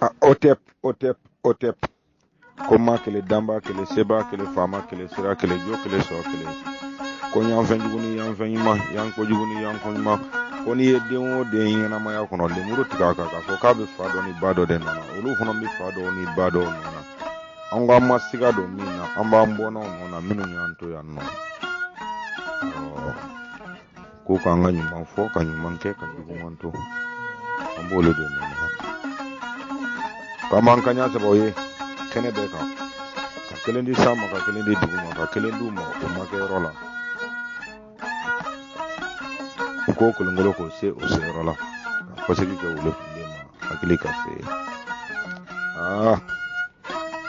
Otep. Koma kele damba kele seba kele fama kele sira kele jo kele so kele. Konya venjuguni yan venima yan kojuguni yan konma. Koni edenwo de yin na maya kono le muru tikaka ka fo ka be fado ni bado de nana. Olu fono mi fado ni bado nana. Anga masiga do mina amba mbono nona minu nyanto yanno. Ko kanga nyuma fo ka nyuma ke ka dugumanto. Ambolo de nana. Kama kanya saboye kene beka. Ka kelendi sama ka kelendi duguma ka kelendu mo ko make rola. Ko kulungolo ko se o se rola. Ko se ki ko ulo ndema hakili ka se.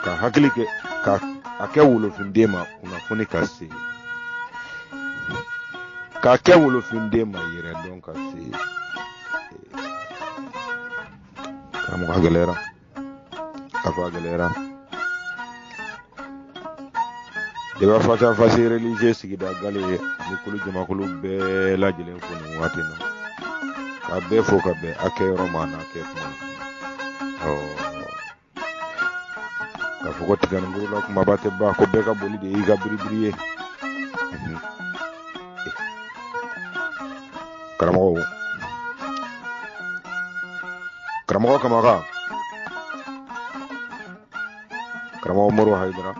Ka hakili ke ka ake ulo ndema una funi ka se. Ka ke ulo ndema yire don ka se. Kamo ka galera. Afa galera. Deba fata fasi religieux sigida gale ni kulu jama kulu be la jelen ko ni watina ka be fo ka be ake romana ke kuma ka fo ko tigan nguru la kuma bate ba ko be ka boli de iga bribriye karamo kamaka karamo moro haidara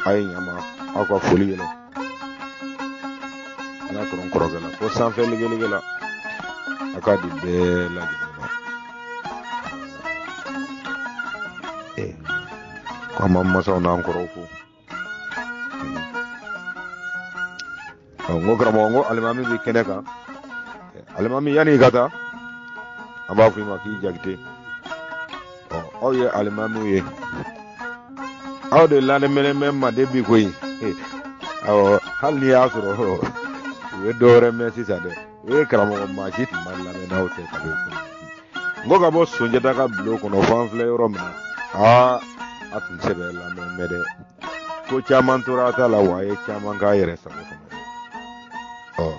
ay nyama akwa foli yele ala koron korogela ko sanfe ligela akadi be la gidema ko mamma so na ankoro ko ngo gramongo alimami bi keneka alimami yani gata aba fi maki jagte ye alimami ye aw de la mele memma de bi koyi hal ni asro we dore mesi sade we karamo ma jit malla me naw te tabe ngoga bo sonje daga bloko no fanfle rom atun sebe la me mede ko chaman turata la waye chaman ga yere sa ko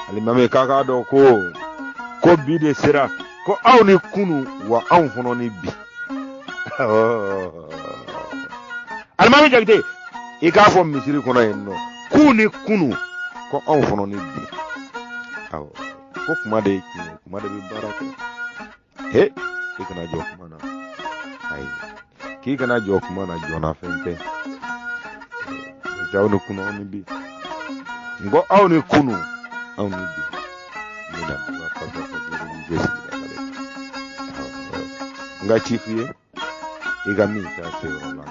ali mame kaka do ko bi de sira ko aw ni kunu wa aw fono ni bi almami jagde e ka fo misiri kono enno kunu ko on fono ni bi ko kuma de bi baraka e kana jo kuma na ki kana jo kuma na jona fente jawno kuno ni bi ngo awni kunu awni bi ni da ba fa ni jesi da kale nga chifiye igami ta se wala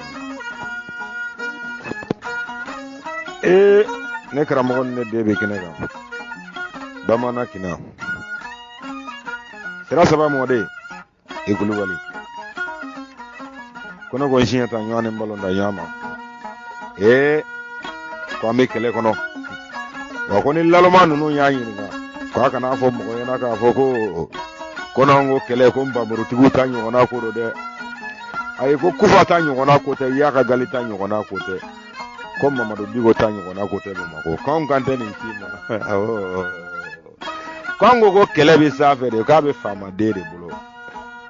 ne karamo ne debe kinega bamana kina sira saba mode egulu wali kono go shinya ta nyane mbalonda nyama ko ame kele kono wa koni laloma nunu nyanyi nga ko aka na afo mo yana ka afo ko kono ngo kele ko mbamuru tigu tanyo ona ko do de ay ko kufa tanyo ona ko te ya ka galita nyo ona ko te ko mamadu bigo tanyo ona ko te mo ko kon kante ni kima kongo ko kele bi safere ka be fama dere bulo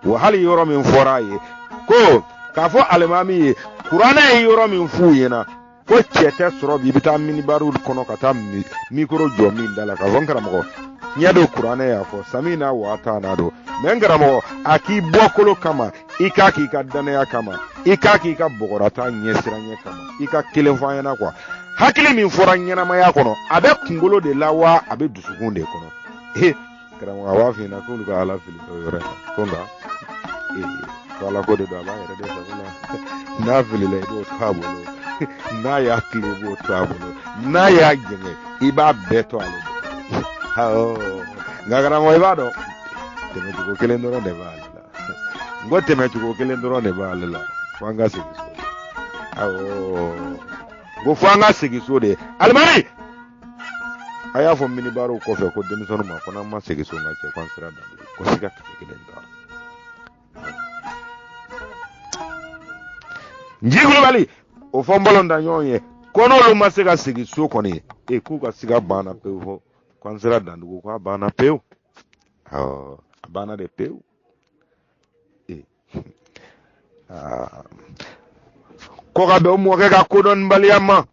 wa hali yoro min foraye ko ka fo alimami qur'ana yoro min fuyena ko chete soro bi bita mini baru kono kata mikro jomi ndala ka vonkara mo nyado qur'ana ya fo samina wa ta na do mengara mo aki bokolo kama ikaki ka dana ya kama ikaki ka bogorata nyesira nye kama ika kilenfanya na kwa hakili min foranya na maya kono abe kungolo de lawa abe dusukunde kono karamo awafi na kulu ka ala fili to yore konga wala ko de da ba yere de sabula na fili le do tabolo na ya klibo tabolo na ya gene iba beto ale ngagara mo ibado teme ko kelendoro de bala ngote me ko kelendoro de bala fanga sigiso go fanga sigiso de almari aya fo mini baro ko fe ko demi sonu ma ko na ma sigiso ngache kwansira da ko siga kelendoro njigulu bali o fombolonda nyonye kono lo masega sigiso koni ku ka siga bana pe ho kwansira dandugo kwa bana peu bana de peu ko ka be mo ke ka kodon baliyama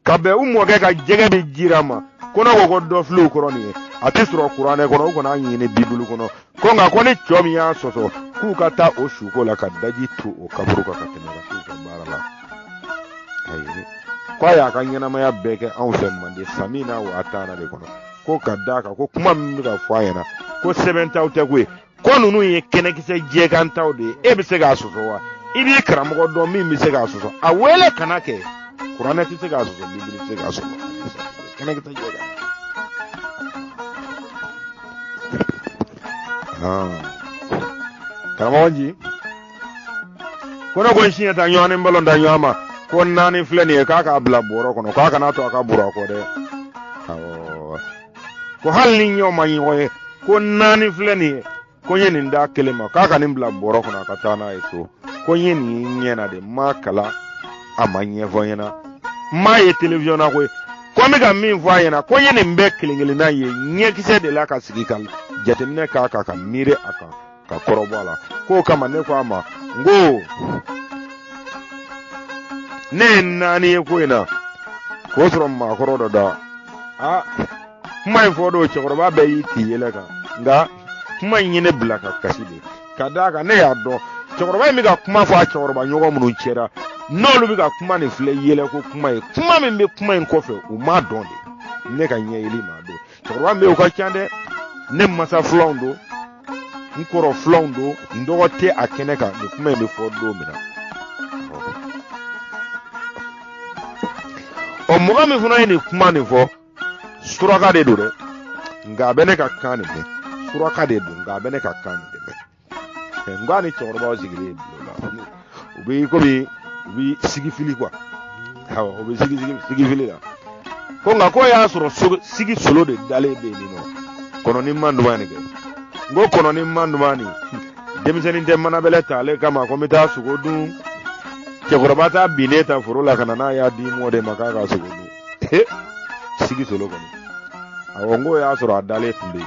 ka be mo ke ka jege be jirama kono ko do flu koroni ati suro qur'ane kono ko na yini bibulu kono ko nga ko ni chomi ya soso ku ka ta o shuko la ka daji tu o kaburu ka tena ka tu barala ayi ko ya kan yana ma ya beke an fe mande samina wa atana de kono ko ka daka ko kuma mi ka fo yana ko sebenta o tegwe ko nunu ye kene kise je kan taw de e be se ga soso wa ibi karamogo do mi mi se ga soso a wele kanake qur'ane ti se ga soso bibulu se ga soso kene kita je ga karamogo ji kono ko shinya ta nyone mbalo nda nyama ko nani fleni e kaka bla boro kono kaka na to aka buro ko de ko halni nyoma nyoye ko nani fleni ko yeni nda kelema kaka ni bla boro kono aka tana eso ko yeni nyena de makala amanye voyena ma ye television na ko mi ga min voyena ko yeni mbe kilingeli na ye nyekise de la ka sigikal jatemne kaka ka mire aka ka korobala ko kama ne ko ama ngo ne nani ko ina ko soro ma korodo da mai fodo chokoroba be yiti yelega nga kuma nyine blaka kaside kadaka ne yado chokoroba mi ga kuma fa chokoroba nyogo munu chera nolu bi ga kuma ne fle yele ko kuma e kuma me kuma en kofe o ma donde ne ka nye ili ma do chokoroba me o ka chande ne masa flondo nkoro flondo ndogote akeneka ne kuma me fodo mina o muga mi funa ni kuma ni fo suraka de dore nga bene ka kan ni suraka de do nga bene ka kan ni de nga ni chorba zigire blola ubi ko bi sigi fili kwa hawo ubi sigi fili la ko nga ko ya soro sigi solo de dale be ni no kono ni mandu mani ke ngo kono ni mandu mani demiseni de mana beleta le kama ko mita sugo dum chorba bineta furula kana na ya di mo de makaka sugo dum sigi solo kono awongo ya soro adale tunde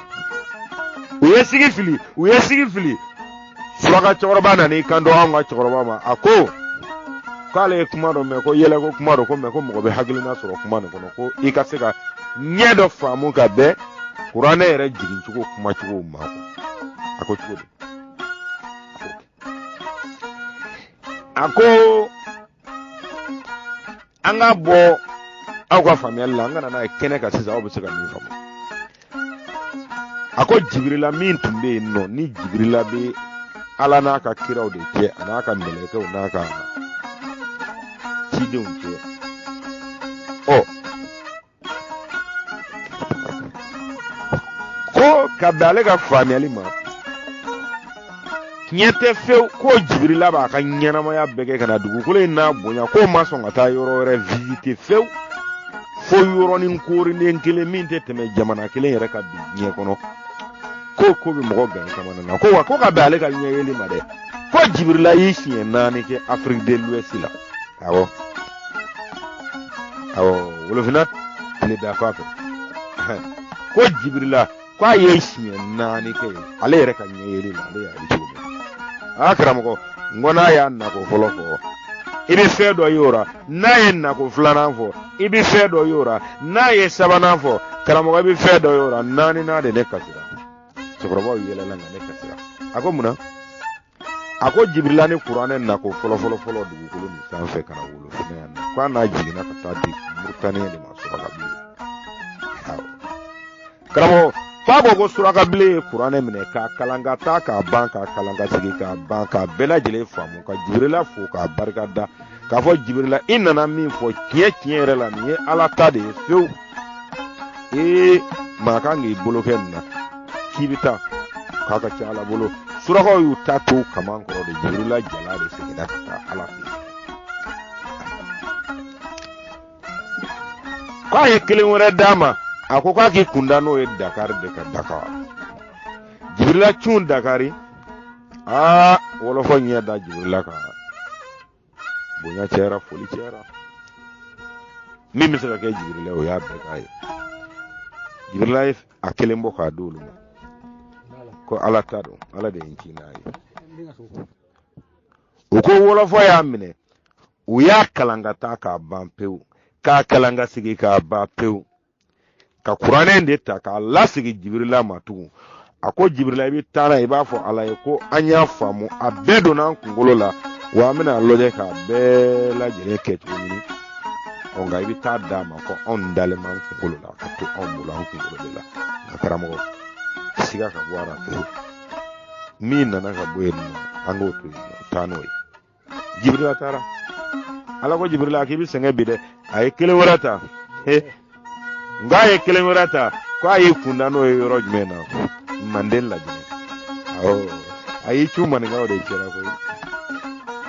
uye sigi fili suraka choroba na ni kando anga choroba ma ako kale kumaro me ko yele ko kumaro ko me ko mo be hagili na soro kumano kono ko ikaseka nyedo famu ka be qur'ane ere jigin chuko kuma chuko ma ko ako chuko ako anga bo akwa famiyalla ngana na kene ka sisa obisika ni famu ako jibrila min tumbe no ni jibrila be ala na ka kiraw de ke anaka meleke unaka chide unke ko kabale ka famiyali ma nyete fe ko jibrila ba ka nyana ma ya bege kana dugu kule na bonya ko maso ngata yoro re visiter fe fo yoro ni nkori ni nkele min te teme jamana kele yere ka bi nye kono ko bi mo ga kamana na ko ka ba ale ka nye yeli ma de ko jibrila yi shi na ni ke Afrique de l'Ouest la awo wolo fina le da fa ko jibrila ko yi shi na ni ke ale yere ka nye yeli ma le ya ri ko akram ko ngona ya na ko folo fo ibi fedo yora na ye na ko flana fo ibi fedo yora na ye sabana fo karamo ibi fedo yora nani na de ne kasira sokoroba yele la ne kasira ako muna ako jibrila ni qur'ane na ko folo dugu kolo ni sanfe kana wolo fina na kwa na jigina ka tadi murtani ni masura ka bi karamo fabo ko suraka bile qur'ane mine ka kalanga ta ka banka kalanga sigi ka banka bela jele famu ka jibrila fo ka barkada ka fo jibrila inna min fo kiye re la ni ala ta de feu maka ngi boloke na kibita kaka ci ala bolo suraka yu tatu kaman ko de jibrila jala de sigi da ta ala fi kwa ye kelen wore dama ako ka ki kunda no e Dakar de ka Dakar jibrila chun Dakari wolo fo nyeda jibrila ka bonya chera foli chera mimi saka ke jibrila o ya be kai jibrila a kelembo ka dulu ko ala ta don ala de yinki na yi o ko wolofo ya mine u ya kalangata ka ban pewu ka kalanga sigi ka ba pewu ka Qur'anen de ta ka lasigi Jibrila matugu ako Jibrila ibi tana iba fo ala ye ko anya famu abedo nan kungolo la wa mina loje ka be la jere ketuni onga ibi ta da ma ko on dale man kungolo la ka to on mula kungolo de la akaramo siga ka bwara ko mina na ka bwenu ango to tanoi Jibrila tara ala ko Jibrila akibi senge bide ay kele warata ngaye kele warata ko ay kunda no yoro jmena mandela jine ay chuma ngaw de chera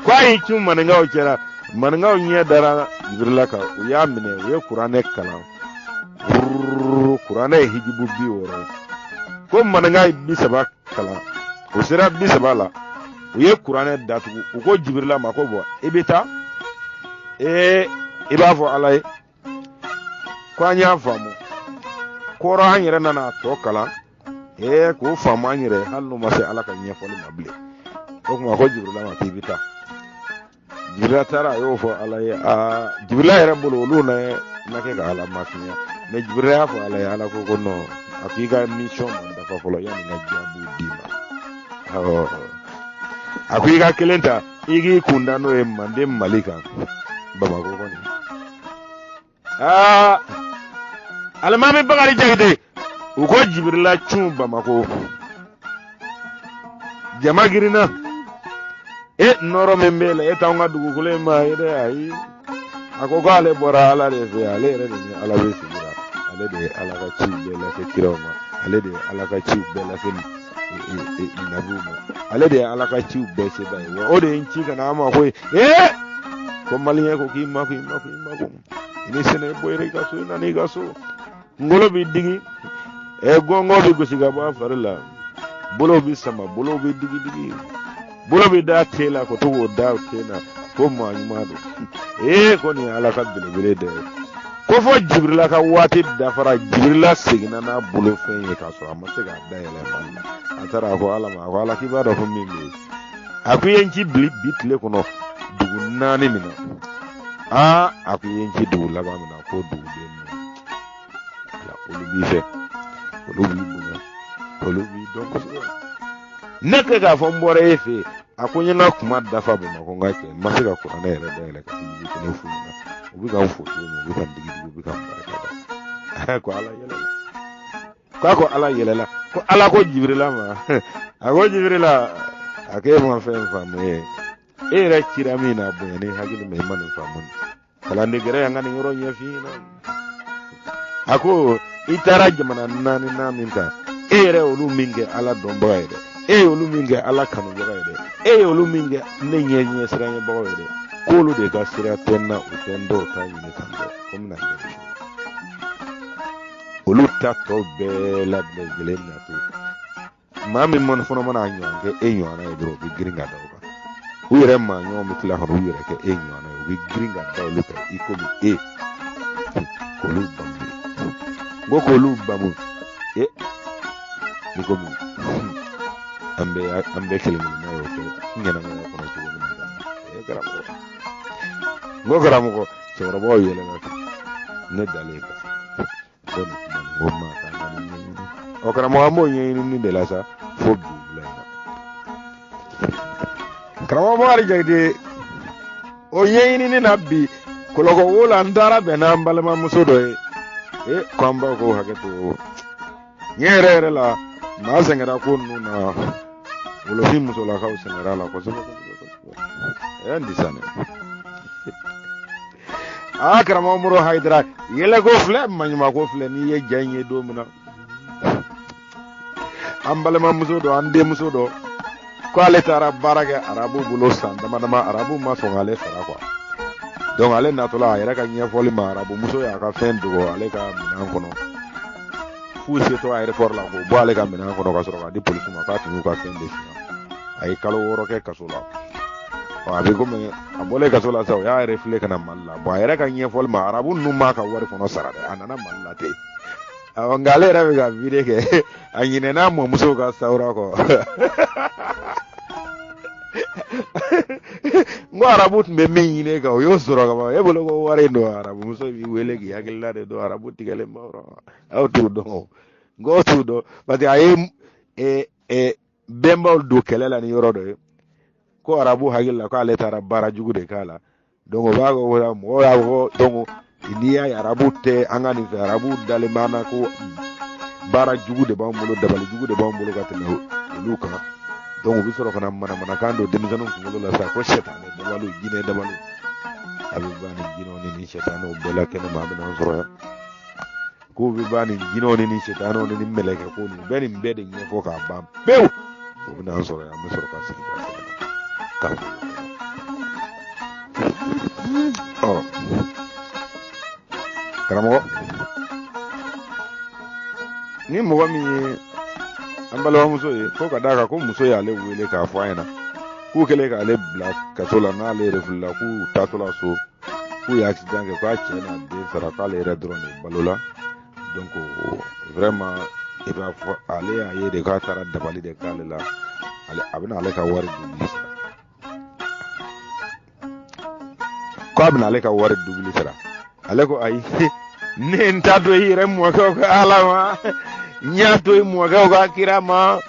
ko ay chuma ngaw chera man ngaw nya dara Jibrila ka ya mine ye Qur'ane kala Qur'ane hijibu bi woro ko man ngaw bi sabak kala o sera bi sabala ye Qur'ane datu ko Jibrila ma ko bo ebita iba fo alay ko anya famu koro hanyere nana to kala ko famu anyere hannu ma sai alaka nya fo mable ko kuma ko Jibrila ma tibita Jibrila tara yo fo alay Jibrila era bolo luna na ke ga ala ma kinya ne Jibrila fo alay ala ko no akiga mission man da fo lo yani na jabu dima akuiga kelenta igi kunda no e mande malika baba ko ni almami bagari jagde uko Jibrila chum Bamako jama girina noro membele tawnga dugu kule ma ide ai ako gale bora ala de fe ale re ni ala be sira ale de ala ka chi bela se kiroma ale de ala ka chi bela se inabuma ale de ala ka chi be se bai o de nchi kana ma ko ko maliye ko ki ma ko ini sene boyre ka so na ni ga so ngolo bi digi gongo bi gusiga ba farla bolo bi sama bolo bi digi bolo bi da tela ko to da tena ko ma nyumado ko ni ala ka bele de ko fo Jibrila ka wati da fara Jibrila sigina na bolo fen ka so amma se ga da ele balla atara ko ala ma ko ala ki ba do ko mimi akuyenki bitle kono dugu nani mina akuyenki dugu laba mina ko dugu den la olubi fe olubi bunya olubi donc naka ga fo mbore efe akunya na kuma dafa be mako ngake masiga ko na ele da ele ka yi ko ne fu na obi ga fu to mo bi kan digi obi kan baraka ko ala yelela ko ala yelela ko ala ko Jibrila ma ako Jibrila ake mo fen famu era kiramina boya ne hagil me man famu kala ne gere ngani ngoro nyafina ako itara jamana nani naminka era olu minge ala dombo ede olu minge ala kanu ede olu minge ne nyenye siranye bo ede kolu de ga sira tenna utendo ta yini kando komna ne olu ta to be la be gelena to mami mon fono mana nyonge nyona e bro bi gringa doga uyere ma nyo mitla hono uyere ke nyona e bi gringa do lu ka ikomi ko lu bambi goko lu bamu nikomi ambe kelmi na yo to ngena na ko to ni garamo go garamo ko so robo yele na ne dale ka boni ngoma ka o garamo amo ni de la sa fo bula garamo mari jagde o yeyini ni nabbi ko logo wola ndara be na mbalma musodo kwamba ko haketo nyerere la ma sengera ko nuna wolo fi musola ka sengera la ko so ndi sane garamo muro haydra yele go fle manyuma ko fle ni ye janye do muna ambalema musodo ande musodo ko ale tara baraka arabu bulo san dama arabu ma so ale fara quoi donc ale natola yera ka nya foli ma arabu muso ya ka fen do ale ka minan kono fu se to ay refor la go bo ale ka minan kono ka so ka di police ma ka tunu ka fen de ay kalo woro ke kasola wa be ko me abole kasola sa ya refle kana malla bo yera ka nya foli ma arabu nu ma ka wari kono sarade anana malla te ngale ra be ga vide ke anyine na mo muso ga saura ko ngo arabu me menyine ga yo soro ga ba e bolo ko ware do arabu muso bi wele gi hakilla de do arabu tigale mawro aw tu do go tu do bati ay bembol do kelela ni yoro do ko arabu hakilla ko ale tara bara jugu de kala donc ba go wala mo ya go donc iniya arabu te angani fe arabu dale mana ko bara jugu de ba mbolo dabal jugu de ba mbolo ga tele luka donc bi soro kana mana kando demizanu ko la sa ko shetane de walu gine de walu abi bani gino ni shetane o bela ken ma be non soro ko bi bani gino ni shetane ni meleke ko ni beni mbede ni fo ka bam bew so bi non soro ya mi soro ka siki ka oh karamo ni mo mi ambalo muso ye ko ka daga ko muso ya le wele ka fo ayina ku kele ka le black ka tola na le refulla ku tatola so ku ya accident ke ko achena de sara ka le re drone balola donc vraiment e ba fo ale ya ye de ka tara dabali de kale la ale abina ale ka wari dubli sara ko abina ale ka wari dubli sara ale ko ay ne ntado yire mo ko alama nyato imwaga ga kirama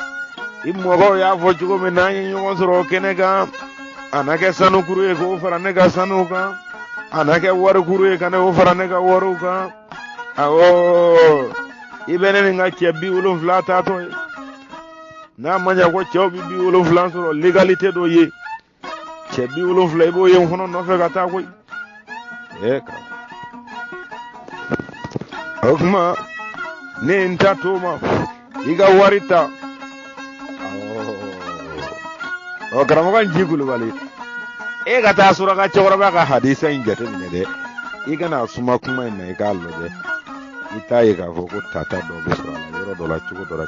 imwaga ya fojugo menanye nyongo soro kenega anake sanu kuru ko farane ga sanu ka anake war kuru ka ne o farane ga waru ka awo ibene nga chebi ulo flata to na manya ko chebi bi ulo flan soro legalité do ye chebi ulo flay bo ye hono no fe ga ta ko ka okma ne ntatuma iga warita o karamoga njigulu bali e ga ta sura ga chawra ba ga hadisa injate ne de iga na suma kuma ina iga loje ita iga foko tata do bisra la yoro do la chugo la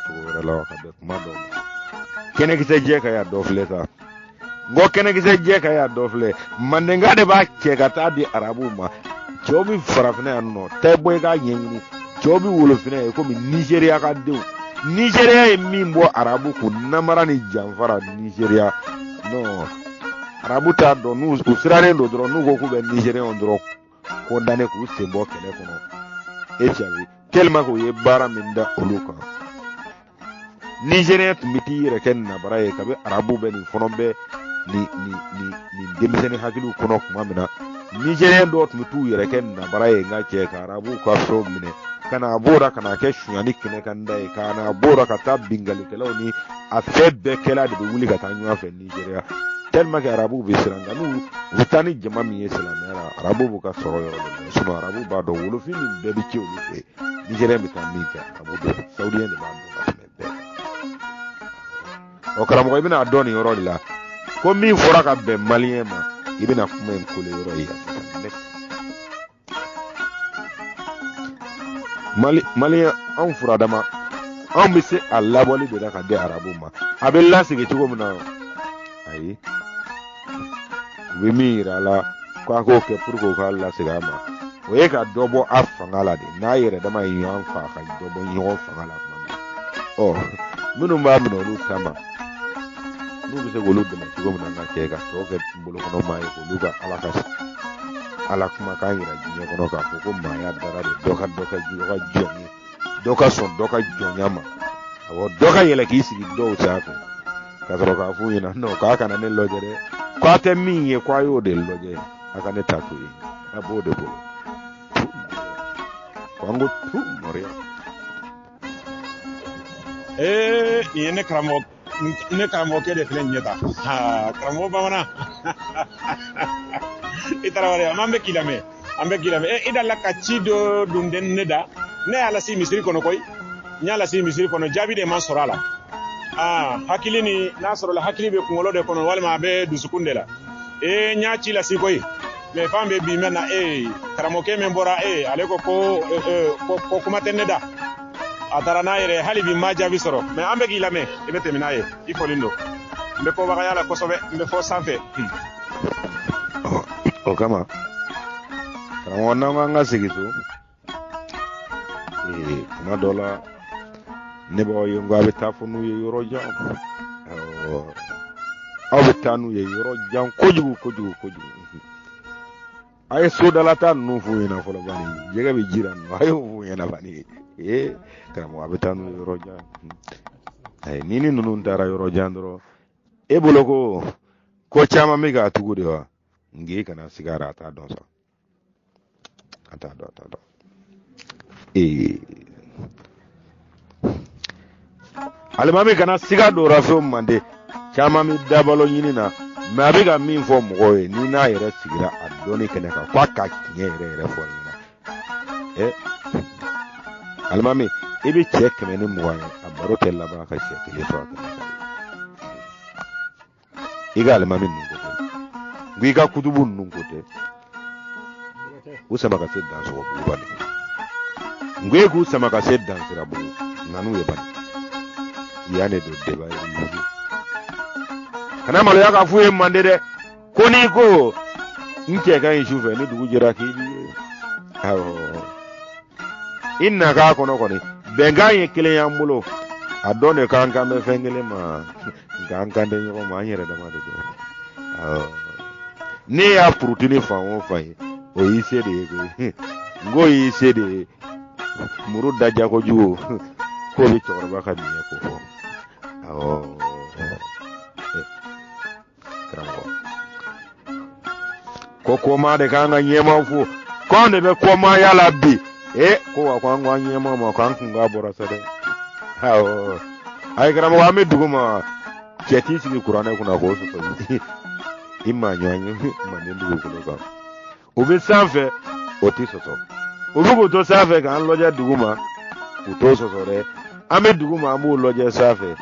ka de kuma do kene ki se je ka ya do fleta ngo kene ki se je ka ya do fle mandenga de ba ke ga ta di arabu ma chobi farafne anno te boy ga yenni jobi wolo fina ko mi Nigeria ka dew Nigeria e mimbo arabu ko namara ni jamfara Nigeria no arabu ta do nu usirane do dro nu go ko be Nigeria on dro ko dane ko sembo kele kono e chavi kelma ko ye bara minda oluka Nigeria tumiti reken na baraye kabe arabu be ni fonombe ni demiseni hakilu kono kuma mina Nigeria do tumitu reken na baraye ngache ka arabu ko so mine kana bora kana ke shuani kine kan dai kana bora ka ta bingali kala ni a febbe kala de wuli ka tanyu afa Nigeria tellement que arabu be siranga nu utani jama mi islamera arabu bu ka soro yoro de suno arabu ba do wolo fini be bi ci wulu fe Nigeria mi tan mi ka arabu do saudien de ba do be o kala mo ibina adoni yoro la ko mi fora ka be malien ma ibina kuma en kule yoro ya mali an furadama an bi se a labɔli de la ka di arabu ma a bɛ lasigi cogo min na ayi u bɛ min yira a la ko a k'o kɛ pour que o ka lasigi a ma o ye ka dɔ bɔ a fanga la de n'a yɛrɛ dama ye ɲɔgɔn fa ka dɔ bɔ ɲɔgɔn fanga la tuma min minnu b'a minɛ olu kama n'u bɛ se k'olu dɛmɛ cogo min na n ka kɛ ka tɔ kɛ bolokɔnɔ maa ye k'olu ka ala kuma kan yira diɲɛ kɔnɔ k'a fɔ ko maaya dara de dɔ ka jɔn ye dɔ ka sɔn dɔ ka jɔnya ma awɔ dɔ ka yɛlɛ k'i sigi dɔw sanfɛ ka sɔrɔ k'a f'u ɲɛna non k'a kana ne lɔjɛ dɛ k'a tɛ min ye k'a y'o de lɔjɛ a ka ne ta to ye a b'o de bolo ko an ko tu mɔriya nin ye ne karamɔgɔkɛ de filɛ nin ye ta karamɔgɔ bamanan i tarawele an bɛ k'i lamɛn i dala ka ci dɔ dun ne da ne y'a lase misiri kɔnɔ koyi n y'a lase misiri kɔnɔ jaabi de ma sɔrɔ a la hakili ni n'a sɔrɔ la hakili bɛ kunkolo de kɔnɔ walima a bɛ dusukun de la n y'a ci lase koyi mais fan bɛ bi mɛn na karamɔgɔkɛ min bɔra ale ko kuma tɛ ne da a taara n'a yɛrɛ hali bi ma jaabi sɔrɔ mais an bɛ k'i lamɛn i bɛ tɛmɛ n'a ye i fɔlen don n bɛ kɔbagaya la kosɛbɛ n bɛ fɔ sanfɛ o kama karamɔgɔ n'an k'an ka segin so kuma dɔ la ne b'aw ye n ko a bɛ taa fɔ n'u ye yɔrɔ jan aw bɛ taa n'u ye yɔrɔ jan kojugu a ye sodalata ninnu f'u ɲɛna fɔlɔ bani jɛgɛ bɛ jira ninnu a ye f'u ɲɛna bani karamɔgɔ a bɛ taa n'u ye yɔrɔ jan ni ninnu taara yɔrɔ jan dɔrɔn e bolo ko caman bɛ k'a tugu de wa nge kana sigara a t'a dɔn sa a t'a dɔn alimami kana siga dora fɛnw mande caman bɛ dabalo ɲini na mɛ a bɛ ka min fɔ mɔgɔw ye ni n'a yɛrɛ sigira a dɔnni kɛnɛ kan k'a ka tiɲɛ yɛrɛ fɔ ɲɛna alimami i bɛ cɛ 120 ye a baro tɛ laban ka cɛ 1 to a kɛnɛ kan i ka alimami ninnu ko tɛ nko i ka kutubu ninnu ko tɛ u sama ka se Dansɔgɔbugu bani nko e k'u sama ka se Dansirabugu nanu ye bani ya ne do deba yi kana maloya ka fu ye mande dɛ ko ni ko n cɛ ka ɲi su fɛ ni dugu jɛra k'i bi i na k'a kɔnɔ kɔni bɛnkan ye kelen y'an bolo a dɔn de k'an kan bɛ fɛn kelen ma nka an kan tɛ ɲɔgɔn ma an yɛrɛ dama de don ne y'a purutini fan o fan ye o y'i se de ye koyi n ko y'i se de ye muru daja kojugu k'o bɛ cɛkɔrɔba ka miɲɛ ko fɔ karamɔgɔ ko koma de k'an ka ɲɛmaw fo k'anw de bɛ komaya la bi ko wa ko an ko an ɲɛmaw ma k'an kun k'a bɔra sa dɛ ayi karamɔgɔ an bɛ dugu ma cɛ t'i sigi kuranɛ kunna k'o sɔsɔ i ma ɲɔgɔn ye manden dugukolo kan u bɛ sanfɛ o tɛ sɔsɔ u bɛ k'u to sanfɛ k'an lɔjɛ dugu ma u t'o sɔsɔ dɛ an bɛ dugu ma an b'u lɔjɛ sanfɛ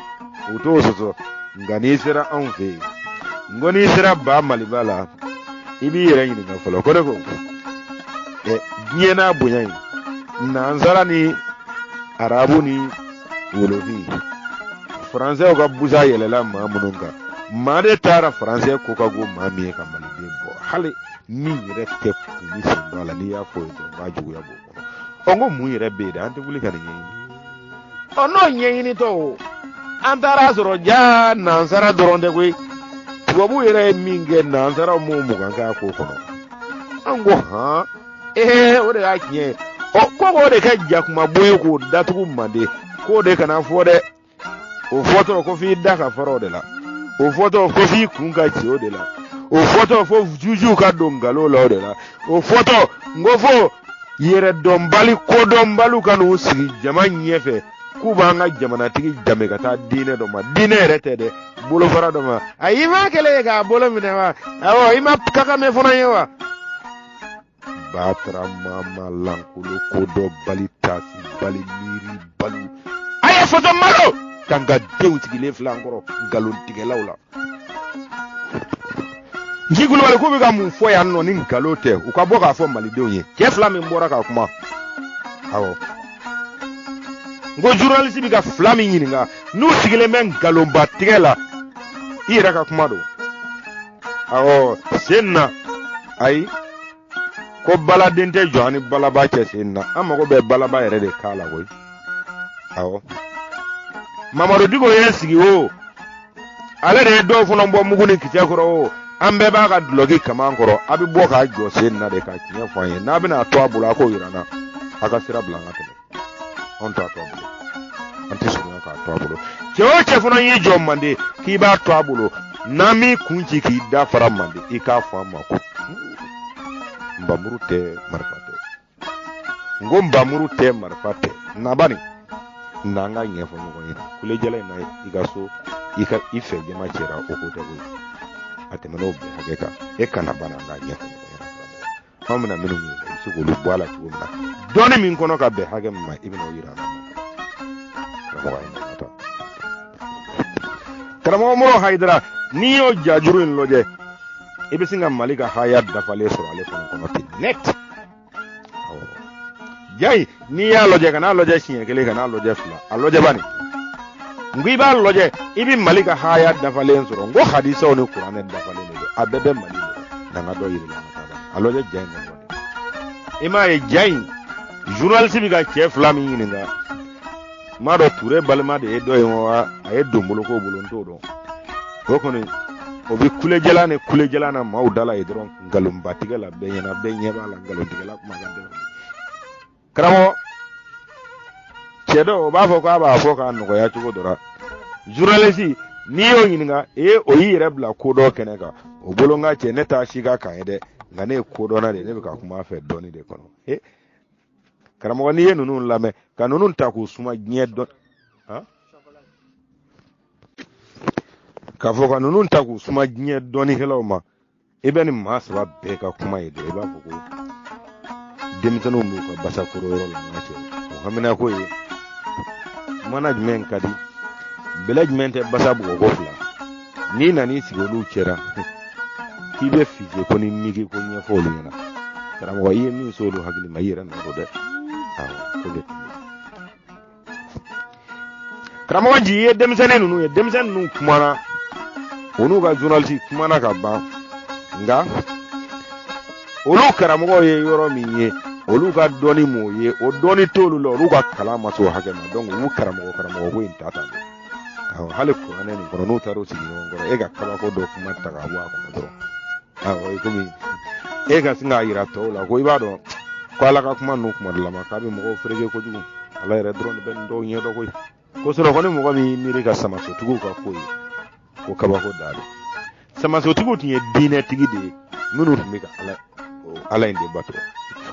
u t'o sɔsɔ nka n'i sera anw fɛ yen n ko n'i sera ba Maliba la i b'i yɛrɛ ɲininka fɔlɔ ko ne ko diɲɛ n'a bonya in nansara ni arabu ni wolofin faransɛw ka busa yɛlɛla maa minnu kan maa de taara faransɛ ko ka go maa min ye ka maliden bɔ hali min yɛrɛ tɛ kun ni sen dɔ a la n'i y'a fɔ ye dɔrɔn k'a juguya b'o kɔnɔ n ko mun yɛrɛ bɛ yen dɛ an tɛ wuli ka nin ɲɛɲini n'o ɲɛɲinitɔ an taara sɔrɔ ja nansara dɔrɔn tɛ koyi tubabu yɛrɛ ye min kɛ nansara m'o mugan k'a ko kɔnɔ an ko o de y'a tiɲɛ ye ko k'o de kɛ jakuma bɔ ye k'o datugu mande k'o de kana fɔ dɛ o fɔtɔ ko f'i da ka fara o de la o fɔtɔ ko f'i kun ka ci o de la o fɔtɔ fo jujuw ka don nkalon la o de la o fɔtɔ n ko fo yɛrɛ dɔnbali kodɔnbaliw ka n'u sigi jama ɲɛfɛ k'u b'an ka jamanatigi jame ka taa diinɛ dɔ ma diinɛ yɛrɛ tɛ dɛ bolofara dɔ ma ayi i ma kɛlɛ ye k'a bolo minɛ wa awɔ i ma kakame fana ye wa Batra mama lankolo kodo bali tasi bali miri balu aya foto malo kanga denw sigilen filɛ an kɔrɔ nkalontigɛlaw la Nji Kulubali k'u bɛ ka mun fɔ yan nɔ ni nkalon tɛ u ka bɔ k'a fɔ malidenw ye cɛ fila min bɔra ka kuma awɔ n ko journaliste bɛ ka fila min ɲininka n'u sigilen bɛ nkalonba tigɛ la i yɛrɛ ka kuma don awɔ sen na ayi ko baladen tɛ jɔ ani balaba cɛ sen na an mago bɛ balaba yɛrɛ de k'a la koyi awɔ Mamadu Diko ye sigi o ale de ye dɔw fana bɔ mugu ni kisɛ kɔrɔ o an bɛɛ b'a ka duloki kaman kɔrɔ a bɛ bɔ k'a jɔ sen na de ka tiɲɛ fɔ an ye n'a bɛna to a bolo a k'o yira n na a ka sira bila an ka tɛmɛ anw t'a to a bolo an tɛ sɔrɔ k'a to a bolo cɛ o cɛ fana y'i jɔ mande k'i b'a to a bolo n'an m'i kun ci k'i da fara mande i k'a fɔ an ma ko nbamuru tɛ marifa tɛ n ko nbamuru tɛ marifa tɛ nabani n'an ka ɲɛfɔ ɲɔgɔn ye kulejala in na i ka so i fɛ jama cɛra o ko tɛ koyi a tɛmɛn'o bɛɛ hakɛ kan e kana bana an ka ɲɛfɔ ɲɔgɔn ye anw bɛna minnu ɲininka i bɛ se k'olu bɔ a la cogo min na dɔɔni min kɔnɔ ka bɛn hakɛ min ma i bɛna o yira an na karamɔgɔ ye ɲɔgɔn ta karamɔgɔ Moro Hayidara n'i y'o jajuru in lajɛ i bɛ sin ka Mali ka haya dafalen sɔrɔ ale fana kɔnɔ ten net jayi n'i y'a lajɛ ka n'a lajɛ siɲɛ kelen ka n'a lajɛ fila a lajɛ bani n ko i b'a lajɛ i bɛ Mali ka haya dafalen sɔrɔ n ko hadisaw ni kuranɛ dafalen de don a bɛɛ bɛ Mali de n'an ka dɔ yir'i la a lajɛ ja in na i m'a ye ja in journaliste bi ka cɛ fila min ɲininka ma dɔ Ture balima de ye dɔ ye wa a ye donbolo ko bolo n t'o dɔn o kɔni o bi kulejala ni kulejala na maaw dala ye dɔrɔn nkalonbatigɛ la bɛɛ ɲɛna bɛɛ ɲɛ b'a la nkalontigɛla kuma ka dɛmɛ karamɔgɔ cɛ dɔ o b'a fɔ k'a b'a fɔ k'a nɔgɔya cogo dɔ la journaliste n'i y'o ɲininka o y'i yɛrɛ bila ko dɔ kɛnɛ kan o bolo n ka cɛ ne t'a si ka kan ye dɛ nka ne ye ko dɔnna de ne bɛ ka kuma a fɛ dɔɔni de kɔnɔ karamɔgɔ n'i ye ninnu lamɛn ka ninnu ta k'u suma diɲɛ dɔn k'a fɔ ka ninnu ta k'u suma diɲɛ dɔnnikɛlaw ma i bɛ nin maa saba bɛɛ ka kuma ye dɛ i b'a fɔ ko denmisɛnninw b'u ka basakoro yɔrɔ la n ka cɛ o hamina ko ye mana jumɛn ka di bɛlɛ jumɛn tɛ basa bugɔko fila n'i nan'i sigi olu cɛra k'i bɛ fise ko ni migi ko ɲɛfɔ olu ɲɛna karamɔgɔ i ye min so olu hakili ma i yɛrɛ nɔ dɛ ko bɛ karamɔgɔ ji ye denmisɛnnin ninnu kumana o n'u ka journaliste kumana ka ban nka olu karamɔgɔ ye yɔrɔ min ye olu ka dɔnni m'o ye o dɔnni t'olu la olu ka kalan ma se o hakɛ ma donc olu karamɔgɔ ko in ta tan hali kuranɛ nin kɔnɔ n'u taara o sigi ɲɔgɔn kɔrɔ e ka kabako dɔ kuma ta ka bɔ a kɔnɔ dɔrɔn komi e ka sin k'a yira tɔw la ko i b'a dɔn ko ala ka kuma ninnu kuma dɔ la ma k'a bɛ mɔgɔw fereke kojugu ala yɛrɛ dɔrɔn de bɛ nin dɔw ɲɛdɔn koyi ko ko ni mɔgɔ min miiri ka samasotigiw ka ko ye ko kabako da don samasotigiw tun ye diinɛtigi de ye minnu tun bɛ ka ala in de bato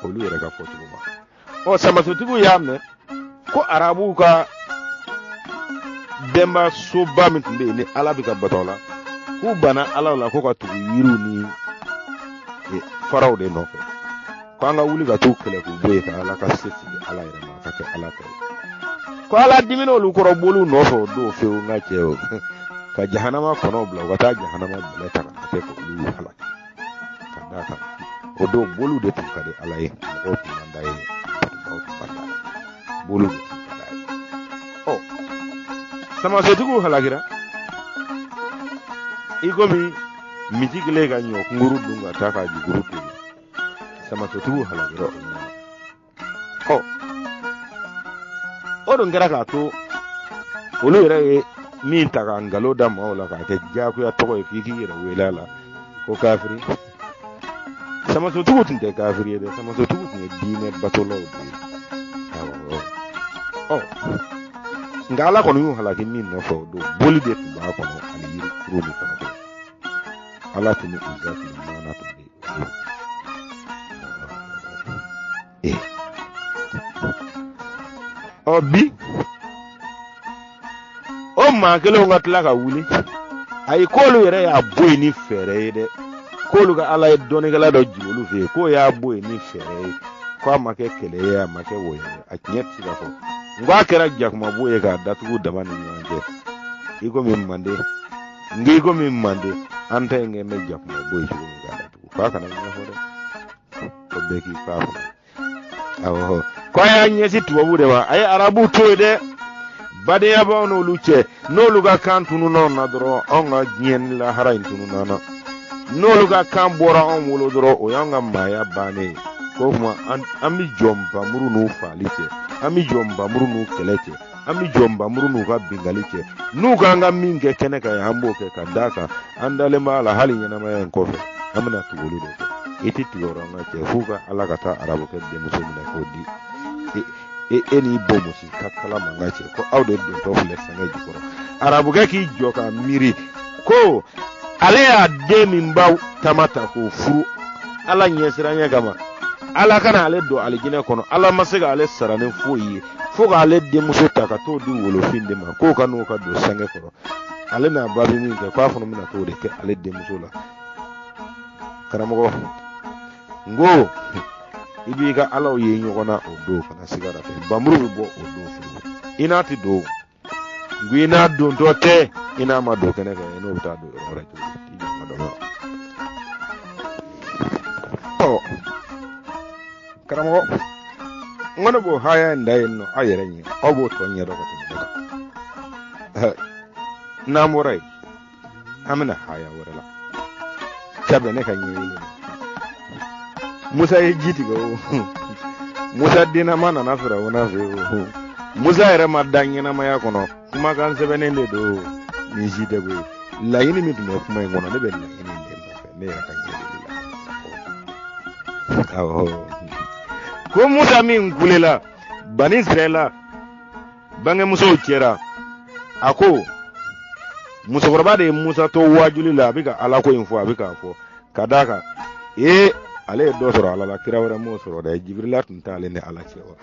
olu yɛrɛ ka fɔ cogo ma samasotigiw y'a mɛn ko arabuw ka denba soba min tun bɛ yen ni ala bɛ ka bato la k'u banna ala la ko ka tugu yiriw ni faraw de nɔfɛ ko an ka wuli ka t'u kɛlɛ k'u bɔ yen ka ala ka se sigi ala yɛrɛ ma ka kɛ ala ta ye ko ala dimina olu kɔrɔ bolu nɔfɛ o don fewu n ka cɛ o ka jahanama kɔnɔw bila u ka taa jahanama bɛlɛ ta ka kɛ k'olu halaki ka d'a kan o don bolu de tun ka di ala ye mɔgɔw tun man d'a ye mɔgɔw tun man d'a ye bolu de tun ka d'a ye samasotigiw halakira i komi misi kelen ka ɲɔ kunkuru dun ka taa ka juguru tobi samasotigiw halakira o ɲɛna o dun kɛra k'a to olu yɛrɛ ye min ta ka nkalon da maaw la k'a kɛ diyagoya tɔgɔ ye f'i k'i yɛrɛ wele a la ko kafiri samasotigiw tun tɛ kafiri ye dɛ samasotigiw tun ye diinɛ batolaw de ye nka ala kɔni y'u halaki min nɔfɛ o don boli de tun b'a kɔnɔ ani yiri kuru min fana kɔnɔ ala tun ni uzza tun ni mana tun bɛ bi o maa kelenw ka tila ka wuli ayi k'olu yɛrɛ y'a bɔ yen ni fɛɛrɛ ye dɛ k'olu ka ala ye dɔnnikɛla dɔ jigin olu fɛ yen k'o y'a bɔ yen ni fɛɛrɛ ye ko a ma kɛ kɛlɛ ye a ma kɛ wɔyɔ ye a tiɲɛ tɛ se ka fɔ nko a kɛra jakumabo ye k'a datugu dama ni ɲɔgɔn cɛ i komi mande an ta in kɛ mɛ jakumabo ye cogo min k'a datugu k'a kana ɲɛfɔ dɛ ko bɛɛ k'i fa kɔnɔ awɔ ko a y'a ɲɛsin tubabu de ma a ye arabu to ye dɛ badenya b'aw n'olu cɛ n'olu ka kan tununna na dɔrɔn anw ka diɲɛ ni lahara in tununna na n'olu ka kan bɔra anw wolo dɔrɔn o y'an ka maaya bannen ye ko kuma an bɛ jɔ nbamuru n'u faali cɛ an bɛ jɔ nbamuru n'u kɛlɛ cɛ an bɛ jɔ nbamuru n'u ka bingali cɛ n'u k'an ka min kɛ kɛnɛ kan an b'o kɛ ka d'a kan an dalen b'a la hali ɲɛnamaya in kɔfɛ an bɛna tugu olu de kɛ i tɛ tigɛ yɔrɔ an ka cɛ f'u ka ala ka taa arabukɛ denmuso minɛ k'o di e n'i bomusi ka kala mankan cɛ ko aw de dontɔ filɛ sɛgɛ jukɔrɔ arabukɛ k'i jɔ ka miiri ko ale y'a den min baw tama ta k'o furu ala ɲɛsiranya kama ala kana ale don alijinɛ kɔnɔ ala ma se k'ale sara ni foyi ye fo k'ale denmuso ta ka t'o di wolofin de ma k'o ka n'o ka don sɛgɛ kɔrɔ ale n'a ba bɛ min kɛ k'a fana bɛna t'o de kɛ ale denmuso la karamɔgɔ ngo i b'i ka alaw ye ɲɔgɔn na o don fana sigara fɛ bamuru bɛ bɔ o don fana i n'a tɛ don ngo i n'a don tɔ tɛ i n'a ma don kɛnɛ kan n'o bɛ taa don yɔrɔ wɛrɛ cogo i ɲɔgɔn dɔ la karamɔgɔ n ko ne b'o haya in da yen nɔ aw yɛrɛ ɲɛ aw b'o tɔ ɲɛdɔn ka tɛmɛ ne kan n'an bɔra yen an bɛna haya wɛrɛ la cabɛ ne ka ɲɛ yelen Musa ye ji tigɛ o Musa dina mana na Firawuna fe Musa yɛrɛ ma da ɲɛnamaya kɔnɔ kumakan sɛbɛnnen de do ni si tɛ koyi laɲini min tun bɛ kuma in kɔnɔ ne bɛ laɲini de nɔfɛ ne yɛrɛ ka ɲɛli la ko Musa min kulela Bani Israɛla bangemusow cɛra a ko musokɔrɔba de ye Musa to wajuli la a bɛ ka Ala ko in fɔ a bɛ k'a fɔ ka d'a kan ale ye dɔ sɔrɔ Ala la kira wɛrɛ m'o sɔrɔ dɛ Jibirila tun t'ale ni Ala cɛ wa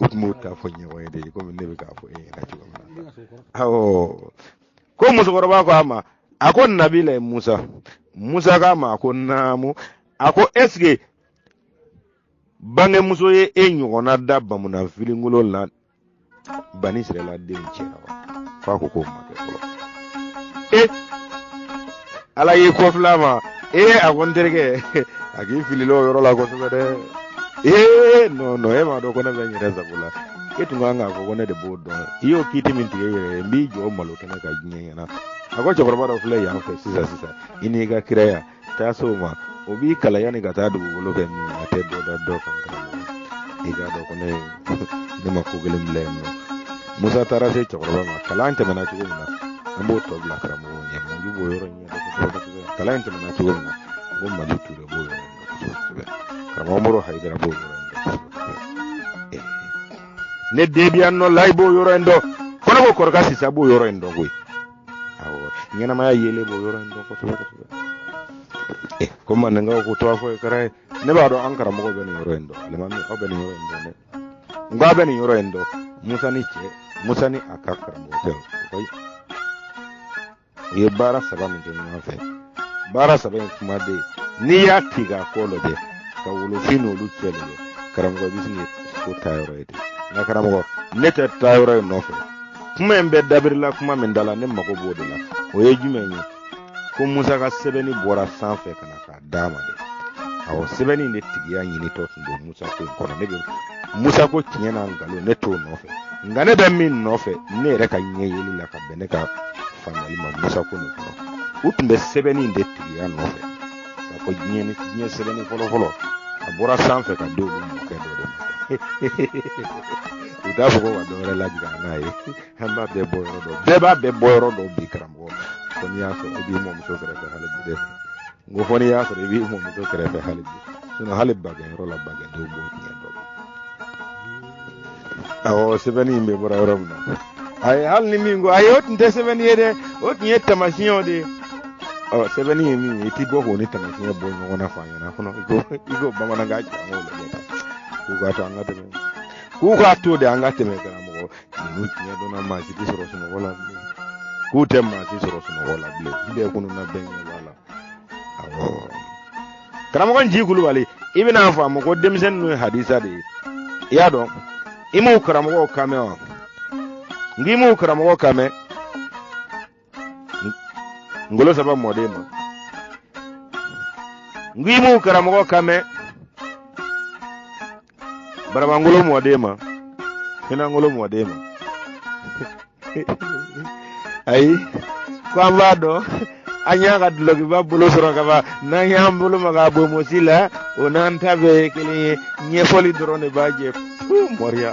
u tun b'o ta fɔ ɲɔgɔn ye de komi ne bɛ k'a fɔ e ɲɛna cogo min na ko musokɔrɔba ko a ma a ko Nabila ye Musa k'a ma a ko naamu a ko est-ce que bangemuso ye e ɲɔgɔnna da bamunanfilinkolo la Bani Israɛla den cɛra wa k'a ko k'o ma kɛ fɔlɔ Ala y'i kɔfilɛ a ma a ko n terikɛ a k'i filila o yɔrɔ la kosɛbɛ dɛ non e m'a dɔn ko ne bɛ n yɛrɛ sago la e tun kan k'a fɔ ko ne de b'o dɔn i y'o kiiti min tigɛ i yɛrɛ ye n b'i jɔ malo kɛnɛ ka diɲɛ ɲɛna a ko cɛkɔrɔba dɔ filɛ yan fɛ sisan i n'i ka kiraya taa se o ma o b'i kalan yanni ka taa dugukolo kɛ min a tɛ dɔ da dɔ kan karamɔgɔ i k'a dɔn ko ne ma ko kelen bila yen nɔ Musa taara se cɛkɔrɔba ma kalan tɛmɛna cogo min na an b'o tɔ bila karamɔgɔw ɲɛ Mali b'o yɔrɔ ɲɛ kosɛbɛ kalan tɛmɛna cogo min na ko Mali Ture b'o yɔrɔ ɲɛ kosɛbɛ karamɔgɔ Moro Hayidara b'o yɔrɔ ɲɛ kosɛbɛ ne debiya nɔ la i b'o yɔrɔ in dɔn ko ne ko kɔrɔka Sisa b'o yɔrɔ in dɔn koyi awɔ ɲɛnamaya yelen b'o yɔrɔ in dɔn kosɛbɛ ko mandenkaw ko to a fɔ kɛra ye ne b'a dɔn an karamɔgɔ bɛ nin yɔrɔ in dɔn alimami aw bɛ nin yɔrɔ in dɔn dɛ n ko a bɛ nin yɔrɔ in dɔn Musa ni a ka karamɔgɔ tɛ o ye baara saba min kɛ ɲɔgɔn fɛ baara saba in kuma de n'i y'a tigɛ k'a kɔ lajɛ ka wolofin n'olu cɛ lajɛ karamɔgɔ bɛ sin ko taa yɔrɔ ye de nka karamɔgɔ ne tɛ taa yɔrɔ in nɔfɛ kuma in bɛ dabirila kuma min da la ne mago b'o de la o ye jumɛn ye ko Musa ka sɛbɛnni bɔra sanfɛ ka na k'a d'a ma dɛ awɔ sɛbɛnni in de tigiya ɲinitɔ tun don Musa ko in kɔnɔ ne bɛ Musa ko tiɲɛ na nkalon ne t'o nɔfɛ nka ne bɛ min nɔfɛ ne yɛrɛ ka ɲɛ yeli la ka bɛn ne ka faamuyali ma Musa ko nin kɔnɔ u tun bɛ sɛbɛnni in de tigiya nɔfɛ k'a fɔ diɲɛ sɛbɛnni fɔlɔ a bɔra sanfɛ ka di olu mɔkɛ dɔ de ma u t'a fɔ ko ka dɔ wɛrɛ lajigin n'a ye an b'a bɛɛ bɔ yɔrɔ dɔ bɛɛ b'a bɛɛ bɔ yɔrɔ dɔ bi karamɔgɔ fɔ n'i y'a sɔrɔ i b'i mɔmuso kɛrɛfɛ hali bi dɛ n ko fɔ n'i y'a sɔrɔ i b'i mɔmuso kɛrɛfɛ hali bi hali bagɛnyɔrɔ la bagɛndenw b'o tiɲɛ dɔ awɔ sɛbɛnni in bɛ bɔra yɔrɔ min na ayi hali ni min ko ayi o tun tɛ sɛbɛnni ye dɛ o tun ye taamasiyɛnw de ye sɛbɛnni ye min ye i t'i bɔ k'o ni taamasiyɛn bɔ ɲɔgɔn na f'a ɲɛna kɔnɔ i ko bamanankan jan k'o lajɛ ta k'u k'a to an ka tɛmɛ k'u k'a to de an ka tɛmɛ karamɔgɔ ninnu tiɲɛ dɔnna maa si tɛ sɔrɔ sunɔgɔ la bilen k'u tɛ maa si sɔrɔ sunɔgɔ la bilen bɛɛ kununa bɛɛ ɲɛ b'a la awɔ karamɔgɔ Nji Kulubali i bɛna faamu ko denmisɛnnin ninnu ye hadisa de ye i y'a dɔn i m'u karamɔgɔw kan mɛn wa n'i m'u karamɔgɔ kan mɛn ngolo saba mɔden ma n'i m'u karamɔgɔ kan mɛn barabangolo mɔden ma hinangolo mɔden ma ayi ko an b'a dɔn an y'a ka dulokiba bolo sɔrɔ ka ban n'an y'an bolo maga bomosi la o n'an ta bɛɛ ye kelen ye ɲɛfɔli dɔrɔn de b'a jɛ mɔriya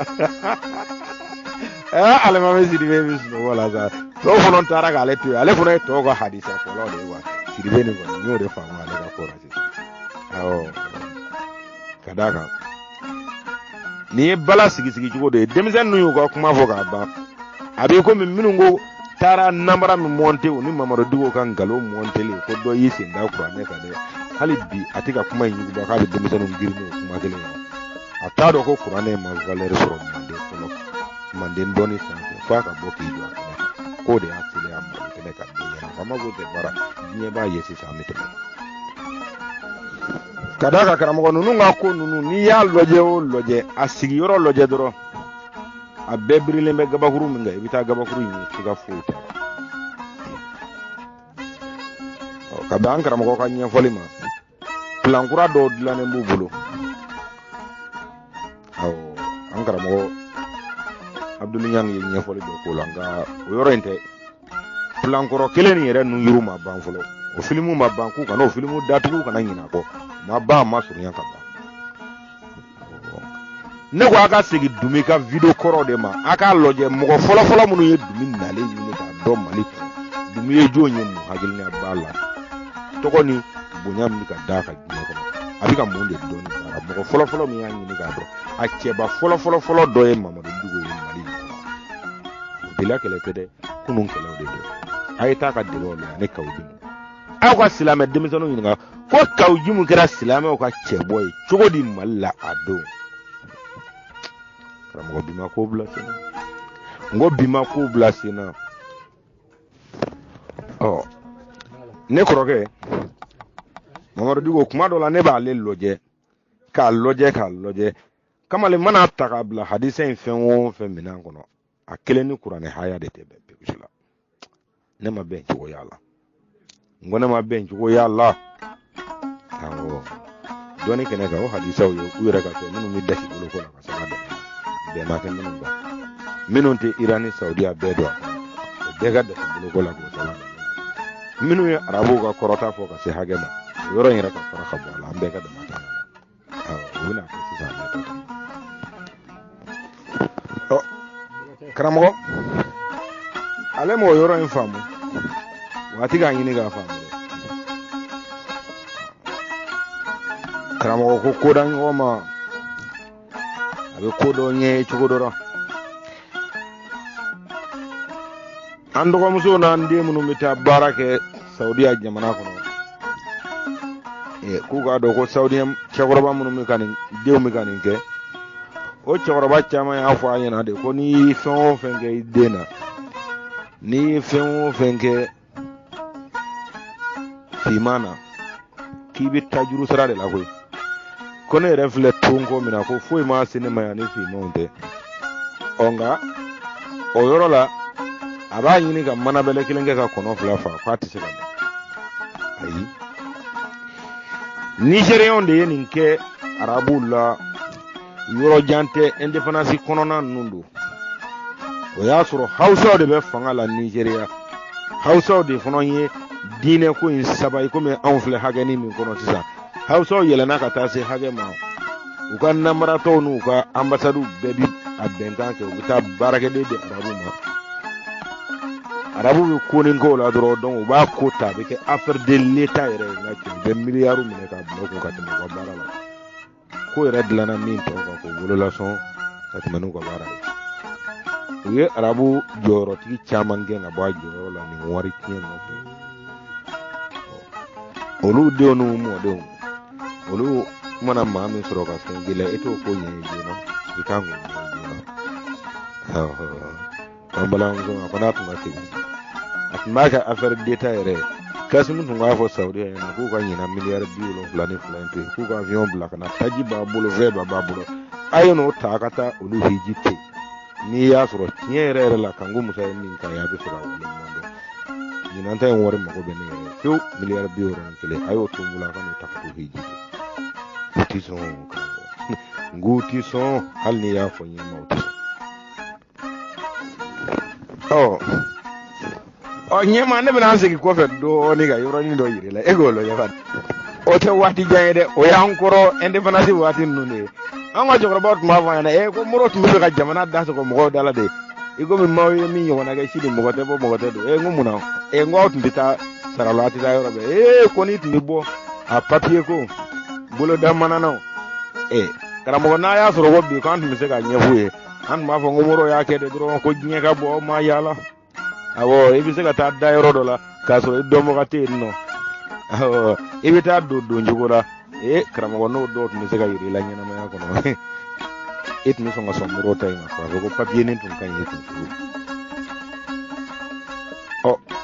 alimami Sidibe bɛ sunɔgɔ la sa tɔw fana taara k'ale to yen ale fana ye tɔw ka hadisa fɔlɔ de ye wa Sidibe nin kɔni n y'o de faamu ale ka ko la sisan awɔ ka d'a kan nin ye bala sigi cogo de ye denmisɛnnin y'u ka kuma fɔ k'a ban a bɛ komi minnu ko taara namara min mɔnte o ni Mamadu Dugo ka nkalon mɔnteli ko dɔ y'i sen da kuranɛ kan dɛ hali bi a tɛ ka kuma in yuguba k'a bɛ denmisɛnninw girin n'o kuma kelen ye a t'a dɔn ko kuranɛ ma valeur sɔrɔ Manden fɔlɔ Manden dɔnni sanfɛ f'a ka bɔ k'i jɔ a kɛnɛ kan k'o de y'a seli a Manden kɛnɛ kan bɛɛ ɲɛna faama ko tɛ baara diɲɛ b'a ye sisan an bɛ tɛmɛ ka d'a kan karamɔgɔ ninnu ka ko ninnu n'i y'a lajɛ o lajɛ a sigiyɔrɔ lajɛ dɔrɔn a bɛɛ birilen bɛ gabakuru min kan i bɛ taa gabakuru in f'i ka foyi t'a la ka bɛn an karamɔgɔ ka ɲɛfɔli ma plan kura dɔw dilannen b'u bolo awɔ an karamɔgɔ Abdul Ɲang ye ɲɛfɔli dɔ k'o la nka o yɔrɔ in tɛ plan kɔrɔ kelen nin yɛrɛ nun yiru ma ban fɔlɔ o filimu ma ban k'u kana o filimu datugu kana ɲinɛ a kɔ ma ban ma surunya ka ban ne ko aka segi dumi ka video kɔrɔ de ma aka lɔjɛ mɔgɔ fɔlɔ fɔlɔ minnu ye dumi nale ɲini ka dɔn Mali kɔnɔ dumi ye jɔn ye mun hakilina b'a la tɔgɔ ni bonya min ka da ka diɲɛ kɔnɔ a bɛ ka mun de dɔn bara mɔgɔ fɔlɔ fɔlɔ min y'a ɲini ka dɔn a cɛba fɔlɔ fɔlɔ dɔ ye Mamadu Dugo ye Mali kɔnɔ o dela kɛlɛ tɛ dɛ kunun kɛlɛw de don a ye taa ka dɛmɛw la ne Kaoudimu aw ka silamɛ denmisɛnninw ɲininka ko Kaoudimu kɛra silamɛw ka cɛbɔ ye cogo di Mali la a don karamɔgɔ bima ko bila senna ngo bima ko bila senna ne kɔrɔkɛ Mamadu Dugo kuma dɔ la ne b'ale lɔjɛ k'a lɔjɛ kamalen mana ta k'a bila hadisa in fɛn o fɛn minɛn kɔnɔ a kelen ni kuranɛ haya de tɛ bɛn pewu la ne ma bɛn cogoya la ngo ne ma bɛn cogoya la awɔ dɔɔni kɛnɛ kan o hadisaw ye u yɛrɛ ka kɛ minnu bɛ dasi bolo ko la ka sanga bɛn ma kɛ minnu kan minnu tɛ Iran ni Saudiya bɛɛ dɔn o bɛɛ ka dasi bolo ko la k'o sanga minnu ye arabuw ka kɔrɔta fɔ ka se hakɛ ma o yɔrɔ in yɛrɛ ka fara ka bɔ a la an bɛɛ ka dama tɛmɛ la o bɛna kɛ sisan karamɔgɔ ale m'o yɔrɔ in faamu waati k'a ɲini k'a faamu dɛ karamɔgɔ ko koda ɲɔgɔn ma a bɛ ko dɔ ɲɛ cogo dɔ la an dɔgɔmusow n'an den minnu bɛ taa baara kɛ Saudiya jamana kɔnɔ k'u k'a dɔn ko Saudiya cɛkɔrɔba minnu bɛ ka nin denw bɛ ka nin kɛ o cɛkɔrɔba caman y'a fɔ a ɲɛna de ko n'i ye fɛn o fɛn kɛ i den na n'i ye fɛn o fɛn kɛ finman na k'i bɛ taa juru sira de la koyi ko ne yɛrɛ filɛ ton ko min na ko foyi ma se ne ma yan ni finmanw tɛ nka o yɔrɔ la a b'a ɲini ka mana bɛlɛ kelen kɛ ka kɔnɔ fila fa k'a tɛ se ka bɔ ayi Nigériens de ye nin kɛ arabuw la yɔrɔ jan tɛ indépendance kɔnɔna ninnu don o y'a sɔrɔ Hausaw de bɛ fanga la Nigéria Hausaw de fana ye diinɛ ko in saba komi anw filɛ hakɛ ni min kɔnɔ sisan Hausaw yɛlɛnna ka taa se hakɛ ma u ka namaratɔw n'u ka ambasadiw bɛɛ bi a bɛnkan kɛ u bɛ taa baarakɛden di arabuw ma arabuw bɛ ko ni kow la dɔrɔn donc u b'a ko ta a bɛ kɛ affaire de l'État yɛrɛ ye nka cɛ u bɛ miliyariw minɛ k'a bila u kun ka tɛmɛ u ka baara la ko yɛrɛ dilanna min tɔw kan k'o bolola sɔn ka tɛmɛ n'u ka baara ye u ye arabu jɔyɔrɔtigi caman gɛn ka bɔ a jɔyɔrɔ la nin wari tiɲɛ nɔfɛ olu denw n'u mɔdenw olu mana maa min sɔrɔ ka fɛn gɛlɛn e t'o ko ɲɛɲini joona i kan k'o ɲɛɲini joona an balimamuso ma ko n'a tun ka tegu a tun b'a kɛ affaire d'État yɛrɛ ye Kasimu tun b'a fɔ Saudiya ɲɛna k'u ka ɲina miliyari 72 in to yen k'u ka avion bila ka na taji b'a bolo fɛn bɛɛ b'a bolo a ye n'o ta a ka taa olu hiji ten n'i y'a sɔrɔ tiɲɛ yɛrɛ la Kanku Musa ye min kan a bɛ sɔrɔ a wale ɲuman dɔn ɲinan ta in wari mago bɛ ne yɛrɛ pewu miliyari 71 a y'o to n bolo a ka n'o ta ka t'o hiji ten u ti sɔn nk'u ti sɔn hali n'i y'a fɔ ɲɛma u ti sɔn ɲɛma ne bɛna an segin kɔfɛ dɔɔni ka yɔrɔnin dɔ yir'i la e k'o lajɛ fana o tɛ waati jan ye dɛ o y'an kɔrɔ indépendance waati ninnu de ye an ka cɛkɔrɔbaw tun b'a fɔ an ɲɛna ko Modibo tun bɛ fɛ ka jamana dasɔgɔ mɔgɔw da la de i komi maaw ye min ɲɔgɔnna kɛ sini mɔgɔ tɛ bɔ mɔgɔ tɛ don n ko mun na n ko aw tun tɛ taa sara la a tɛ taa yɔrɔ bɛɛ ko n'i tun bɛ bɔ a papier ko boloda mananaw karamɔgɔ n'a y'a sɔrɔ ko bi k'an tun bɛ se ka ɲɛf'u ye an tun b'a fɔ ko Modibo y'a kɛ de dɔrɔn ko diɲɛ ka bɔ aw ma yaala awɔ i bɛ se ka taa da yɔrɔ dɔ la k'a sɔrɔ i dɔnbaga tɛ yen nɔ awɔ i bɛ taa don cogo la karamɔgɔ n'o dɔw tun bɛ se ka yir'i la ɲɛnamaya kɔnɔ e tun bɛ sɔn ka sɔn Modibo ta in ma k'a fɔ ko papier nin tun ka ɲi e kun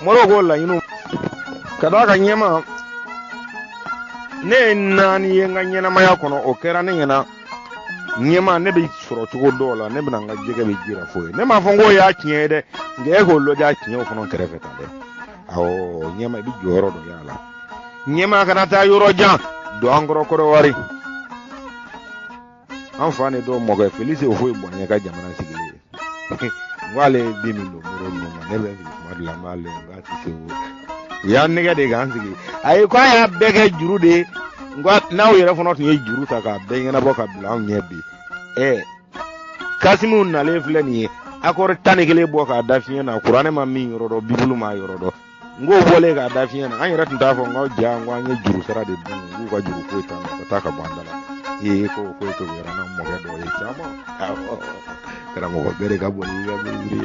Modibo k'o laɲiniw ka d'a kan ɲɛma ne ye naani ye n ka ɲɛnamaya kɔnɔ o kɛra ne ɲɛna ɲɛma ne bɛ sɔrɔ cogo dɔw la ne bɛna n ka jɛgɛ bɛ jira fo ye ne m'a fɔ n ko y'a tiɲɛ ye dɛ nka e k'o lajɛ a tiɲɛw fana kɛrɛfɛ tan dɛ awɔ ɲɛma i bɛ jɔyɔrɔ dɔ y'a la ɲɛma kana taa yɔrɔ jan don an kɔrɔ Kɔrɔwari an fa ni dɔw mɔkɛ Félix o foyi bɔn ɲɛ ka jamana sigilen ye n ko ale ye bin min don Modibo ninnu ma ne bɛ sigi kuma de la n b'ale n k'a tɛ se o u y'an nɛgɛ de k'an sigi ayi ko a y'a bɛɛ kɛ juru de ye n'aw yɛrɛ fana tun ye juru ta k'a bɛɛ ɲɛnabɔ ka bila anw ɲɛ bi kasimu nale filɛ nin ye akɔri 11 bɔ k'a da fiɲɛ na kuranɛ ma min yɔrɔ dɔ bibulu ma yɔrɔ dɔ ngo bɔlen k'a da fiɲɛ na an yɛrɛ tun t'a fɔ nkaw ja ngo an ye juru sara de dun k'u ka juru foyi t'an na ka taa ka bɔ an da la ko foyi t'o yɛrɛ na mɔkɛ dɔ ye caman karamɔgɔ bɛɛ de ka bɔ ni ka biribiri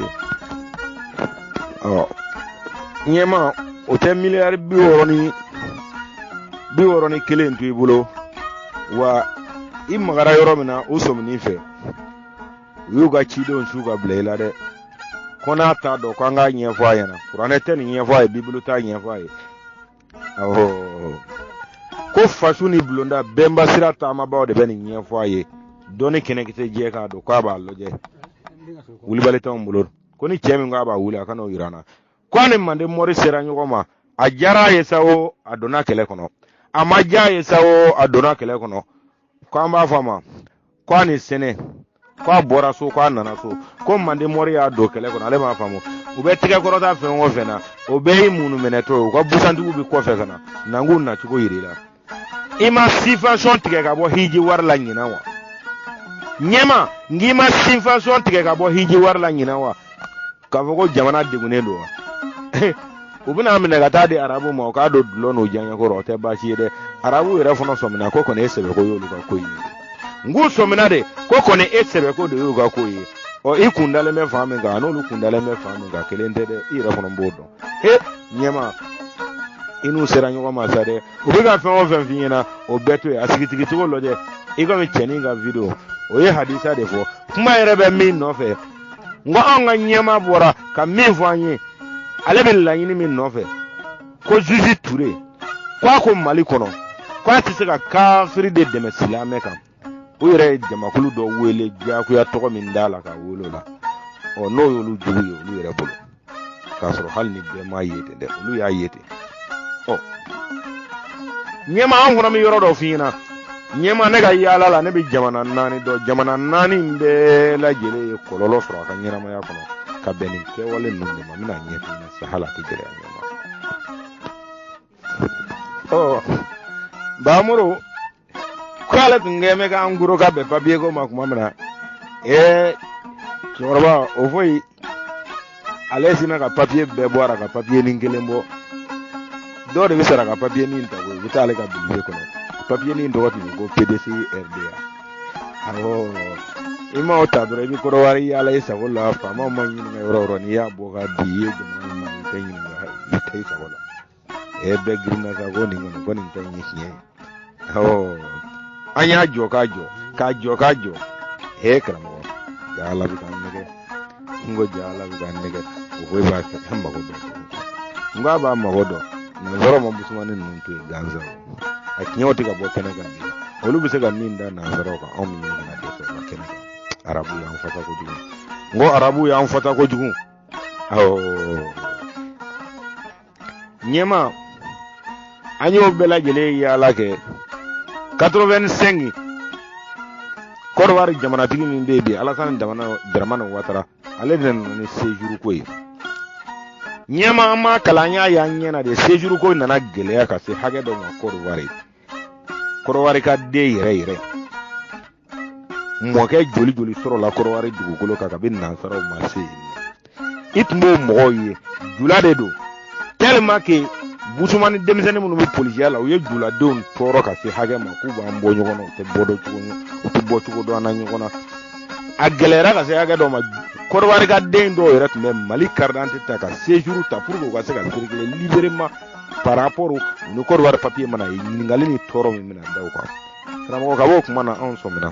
ye ɲɛma o tɛ miliyari 61 to i bolo wa i magara yɔrɔ min na o sɔminin fɛ u y'u ka cidenw su ka bila i la dɛ ko n'a t'a dɔn ko an k'a ɲɛfɔ a ɲɛna kuranɛ tɛ nin ɲɛfɔ a ye bibulu t'a ɲɛfɔ a ye ko fasu ni bulonda bɛnba sira taamabaw de bɛ nin ɲɛfɔ a ye dɔnni kɛnɛkisɛ jɛ k'a dɔn k'a b'a lajɛ wulibali t'anw bolo ko ni cɛ min k'a b'a wuli a ka n'o yira an na ko a ni manden mɔri sera ɲɔgɔn ma a diyara a ye sa o a donna kɛlɛ kɔnɔ a ma diya a ye sa o a donna kɛlɛ kɔnɔ ko an b'a fɔ a ma ko a ni sɛnɛ ko a bɔra so ko a nana so ko manden mɔri y'a don kɛlɛ kɔnɔ ale m'a faamu u bɛ tigɛ kɔrɔta fɛn o fɛn na o bɛɛ ye munu minɛtɔ ye u ka busantigiw bɛ kɔfɛ ka na n'an nacogo yiri la i ma subvention tigɛ ka bɔ hiji wari la ɲinan wa ɲɛma n'i ma subvention tigɛ ka bɔ hiji wari la ɲinan wa k'a fɔ ko jamana degunnen don wa u bɛna minɛ ka taa di arabu ma o k'a don dulɔ n'o diyaɲɛkɔrɔ o tɛ baasi ye dɛ arabu yɛrɛ fana sɔmina ko kɔni e sɛbɛko y'olu ka ko ye ngu sɔmina de ko kɔni e sɛbɛko de y'u ka ko ye i kun dalen bɛ fan min kan n'olu kun dalen bɛ fan min kan kelen tɛ dɛ i yɛrɛ fana b'o dɔn ɲɛma i n'u sera ɲɔgɔn ma sa dɛ u bɛ ka fɛn o fɛn f'i ɲɛna o bɛɛ to yen a sigitigicogo lajɛ i komi cɛnin ka video o ye hadisa de fɔ kuma yɛrɛ bɛ min nɔfɛ n ko anw ka ɲɛma bɔra ka min fɔ an ye ale bɛ laɲini min nɔfɛ ko juge Ture ko a ko Mali kɔnɔ ko a tɛ se ka kafiri de dɛmɛ silamɛ kan o yɛrɛ ye jamakulu dɔ wele diyagoya tɔgɔ min d'a la ka wele o la n'o y'olu jugu ye olu yɛrɛ bolo k'a sɔrɔ hali ni bɛɛ m'a ye ten dɛ olu y'a ye ten ɲɛma an fana bɛ yɔrɔ dɔ f'i ɲɛna ɲɛma ne ka yaala la ne bɛ jamana 4 dɔn jamana 4 in bɛɛ lajɛlen ye kɔlɔlɔ sɔrɔ a ka ɲɛnamaya kɔnɔ ka bɛn nin kɛwale ninnu de ma n bɛna ɲɛ f'i ɲɛna sa hali a tɛ gɛlɛya ɲɛma Bamuru ko ale tun kɛ bɛ k'an goro ka bɛn papiye ko ma tuma min na cɛkɔrɔba o foyi ale sina ka papiye bɛɛ bɔra ka papiye nin kelen bɔ dɔw de bɛ sara ka papiye nin ta u bɛ taa ale ka bulon kɔnɔ papiye nin tɔgɔ tun ye ko PDC RDA i ma o ta dɔrɔn i bɛ kɔrɔwari yaala i sago la faamaw ma ɲininka yɔrɔ o yɔrɔ n'i y'a bɔ ka di i ye jamana ma i tɛ ɲininka i tɛ i sago la bɛɛ girinna sa ko nin kɔni ko nin tɛ ɲɛ tiɲɛ ye an y'a jɔ k'a jɔ karamɔgɔ ja ala bɛ k'an nɛgɛ n ko ja ala bɛ k'an nɛgɛ o ko i b'a fɛ an mago dɔn n ko a b'a mago dɔn nanzaraw ma musomanin ninnu to yen gansan a tiɲɛw tɛ ka bɔ kɛnɛ kan bi olu bɛ se ka min da nanzaraw kan anw min ye ka dɛsɛ ka kɛnɛ kan arabu y'an fata kojugu n ko arabu y'an fata kojugu ɲɛma an y'o bɛɛ lajɛlen yaala kɛ 85 Kɔrɔwari jamanatigi min bɛ yen bi Alasani Daramani Watara ale de nana ni séjour ko ye ɲɛma an ma kalan y'a y'an ɲɛna de séjour ko nana gɛlɛya ka se hakɛ dɔ ma Kɔrɔwari ka den yɛrɛ mɔkɛ joli sɔrɔ la Kɔrɔwari dugukolo kan kabini nansaraw ma se yen i tun b'o mɔgɔw ye jula de don tellement que busumani denmisɛnnin minnu bɛ polisiya la u ye juladenw tɔɔrɔ ka se hakɛ ma k'u b'an bɔ ɲɔgɔn na u tɛ bɔ cogo dɔn an na ɲɔgɔn na a gɛlɛyara ka se hakɛ dɔ ma Kɔrɔwari ka den dɔw yɛrɛ tun bɛ Mali carte d'identité ta ka séjour ta pour que u ka se ka circuler librement par rapport ni Kɔrɔwari papier mana ye ɲininkali ni tɔɔrɔ min bɛna da u kan karamɔgɔ ka b'o kuma na anw sɔmina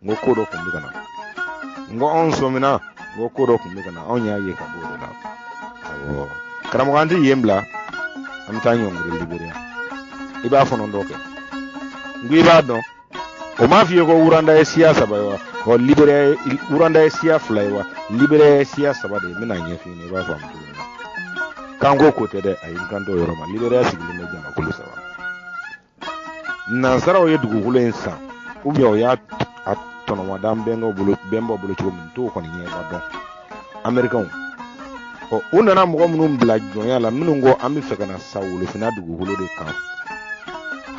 n ko ko dɔ tun bɛ ka na anw sɔmina n ko ko dɔ tun bɛ ka na anw y'a ye ka bɔ o de la karamɔgɔ an tɛ yen bila an bɛ taa ɲɔngiri Libéria i b'a fɔnɔ dɔ kɛ n ko i b'a dɔn o m'a f'i ye ko Wuranda ye siya 3 ye wa Wuranda ye siya 2 ye wa Libéria ye siya 3 de ye n bɛna ɲɛ f'i ɲɛna i b'a faamu cogo min na k'an ko tɛ dɛ ayi n kan t'o yɔrɔ ma Libéria sigilen bɛ jamakulu 3 nansaraw ye dugukolo in san ou bien o y'a tɔnɔmada bɛnbaw bolo cogo min t'o kɔni ɲɛba dɔn Américains u nana mɔgɔ minnu bila jɔnya la minnu ko an bɛ fɛ ka na sa wolofina dugukolo de kan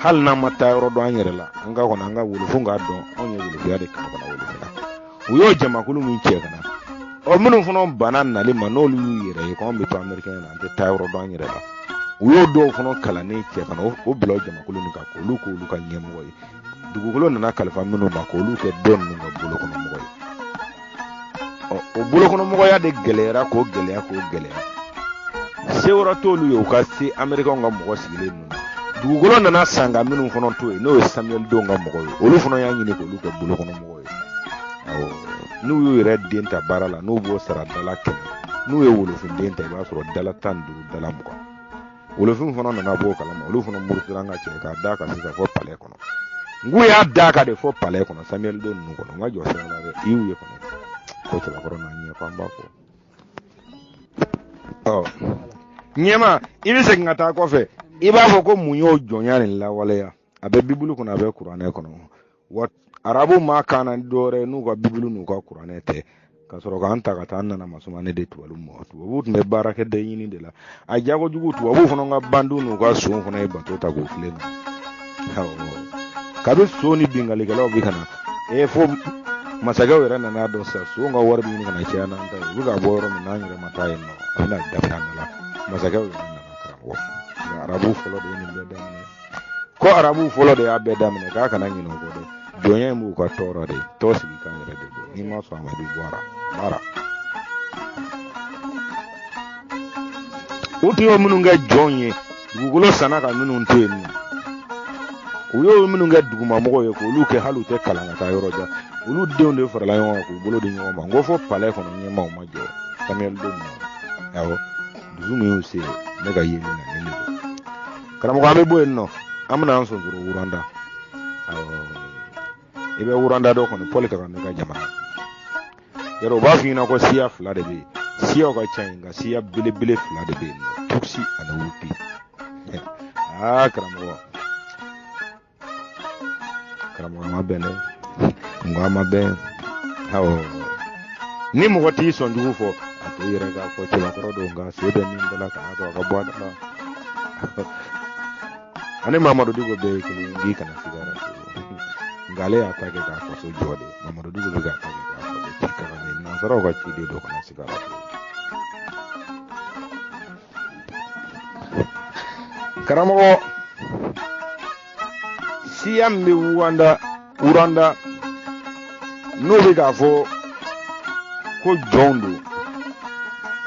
hali n'an ma taa yɔrɔ dɔn an yɛrɛ la an ka wolofin k'a dɔn anw ye wolofiya de kan ka na wolofina u y'o jamakulu min cɛ kana o minnu fana banna nali ma n'olu y'u yɛrɛ ye k'anw bɛ to américain na an tɛ taa yɔrɔ dɔn an yɛrɛ la u y'o dɔw fana kalannen cɛ kana o bila o jamakulu nin kan k'olu ka ɲɛmɔgɔ ye dugukolo nana kalifa minnu ma k'olu kɛ dɔ ninnu ka bolokɔnɔmɔgɔ ye o bolokɔnɔmɔgɔya de gɛlɛyara k'o gɛlɛya se wɛrɛ t'olu ye u ka se américain ka mɔgɔ sigilen ninnu dugukolo nana san ka minnu fana to yen n'o ye Samuel Doe ka mɔgɔ ye olu fana y'a ɲini k'olu kɛ bolokɔnɔmɔgɔ ye n'u y'u yɛrɛ den ta baara la n'u b'o sara dala 100 n'u ye wolofin den ta i b'a sɔrɔ dala 15 dala 20 wolofin fana nana b'o kalama olu fana murutira ka cɛ k'a da ka sisan fɔ palais kɔnɔ ngu y'a da ka de fɔ palais kɔnɔ Samuel Doe ninnu kɔnɔ n ka jɔ sira la dɛ i y'u ye kɔnɔ ko cɛbakɔrɔ n'a ɲɛ fan b'a fɔ ɲɛma i bɛ segin ka taa kɔfɛ i b'a fɔ ko mun y'o jɔnya nin lawaleya a bɛ bibulu kɔnɔ a bɛ kuranɛ kɔnɔ wa arabu maa kana dɔwɛrɛ n'u ka bibulu n'u ka kuranɛ tɛ ka sɔrɔ k'an ta ka taa an nana masuma ne de tubabu ma tubabu tun bɛ baara kɛ den ɲini de la a jago jugu tubabu fana ka bandu n'u ka son fana ye bato ta k'o filɛ na kabi so ni bingalikɛlaw bi kana fo masakɛw yɛrɛ nana dɔn sa so ka wari bi ɲini kana caya n'an ta ye u bɛ ka bɔ yɔrɔ min n'an yɛrɛ ma taa yen nɔ a bɛna dafa an la masakɛw yɛrɛ nana karamɔgɔ arabu fɔlɔ de ye nin bɛɛ daminɛ ko arabu fɔlɔ de y'a bɛɛ daminɛ k'a kana ɲinɛ o kɔ dɛ jɔnya in b'u ka tɔɔrɔ de tɔ sigi kan yɛrɛ de don n'i ma sɔn a ma i bɛ bɔ baara u tun y'o minnu kɛ jɔn ye dugukolo sanna ka minnu to yen nɔ u y'o minnu kɛ dugumamɔgɔw ye k'olu kɛ hali u tɛ kalan ka taa yɔrɔ jan olu denw de farala ɲɔgɔn kan k'u bolo di ɲɔgɔn ma n ko fo palais kɔnɔ ɲɛmaaw ma jɔ Samuel Doe awɔ dusu min y'u se ne ka ye min na nin de don karamɔgɔ an bɛ bɔ yen nɔ an bɛna an sonsoro wuranda i bɛ wuranda dɔ kɔni Paul Kagame ka jamana yɔrɔ u b'a f'i ɲɛna ko siya 2 de bɛ yen siyaw ka ca yen nka siya belebele 2 de bɛ yen nɔ Tutsi ani Hutu karamɔgɔ ma bɛn dɛ nka ma bɛn ni mɔgɔ t'i sɔn jugu fɔ a to i yɛrɛ k'a fɔ cɛbakɔrɔ don nka se bɛ min dala kana to a ka bɔ a da la ani Mamadu Diko bɛɛ ye kelen n'i kana sigara nka ale y'a ta kɛ k'a faso jɔ de Mamadu Diko bɛ k'a ta kɛ k'a faso ci Kagame nansaraw ka ciden dɔ kana sigara karamɔgɔ siya min bɛ wuranda n'o bɛ k'a fɔ ko jɔnw don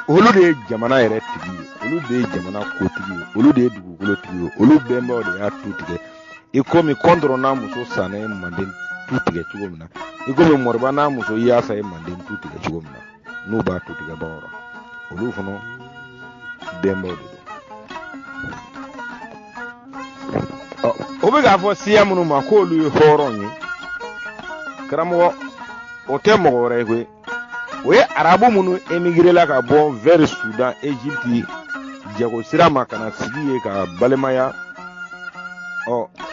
olu de ye jamana yɛrɛ tigi ye olu de ye jamana kotigi ye olu de ye dugukolo tigi ye olu bɛnbaw de y'a tu tigɛ i komi kɔntɔrɔ n'a muso sanna ye manden tu tigɛ cogo min na i komi mɔriba n'a muso yaasa ye manden tu tigɛ cogo min na n'u b'a tu tigɛ bagaw la olu fana bɛnbaw de don o bɛ k'a fɔ siya minnu ma k'olu ye hɔrɔn ye karamɔgɔ o tɛ mɔgɔ wɛrɛ ye koyi o ye arabu minnu émigré ka bɔ vers Sudan Égypte jago sira ma kana sigi ye ka balimaya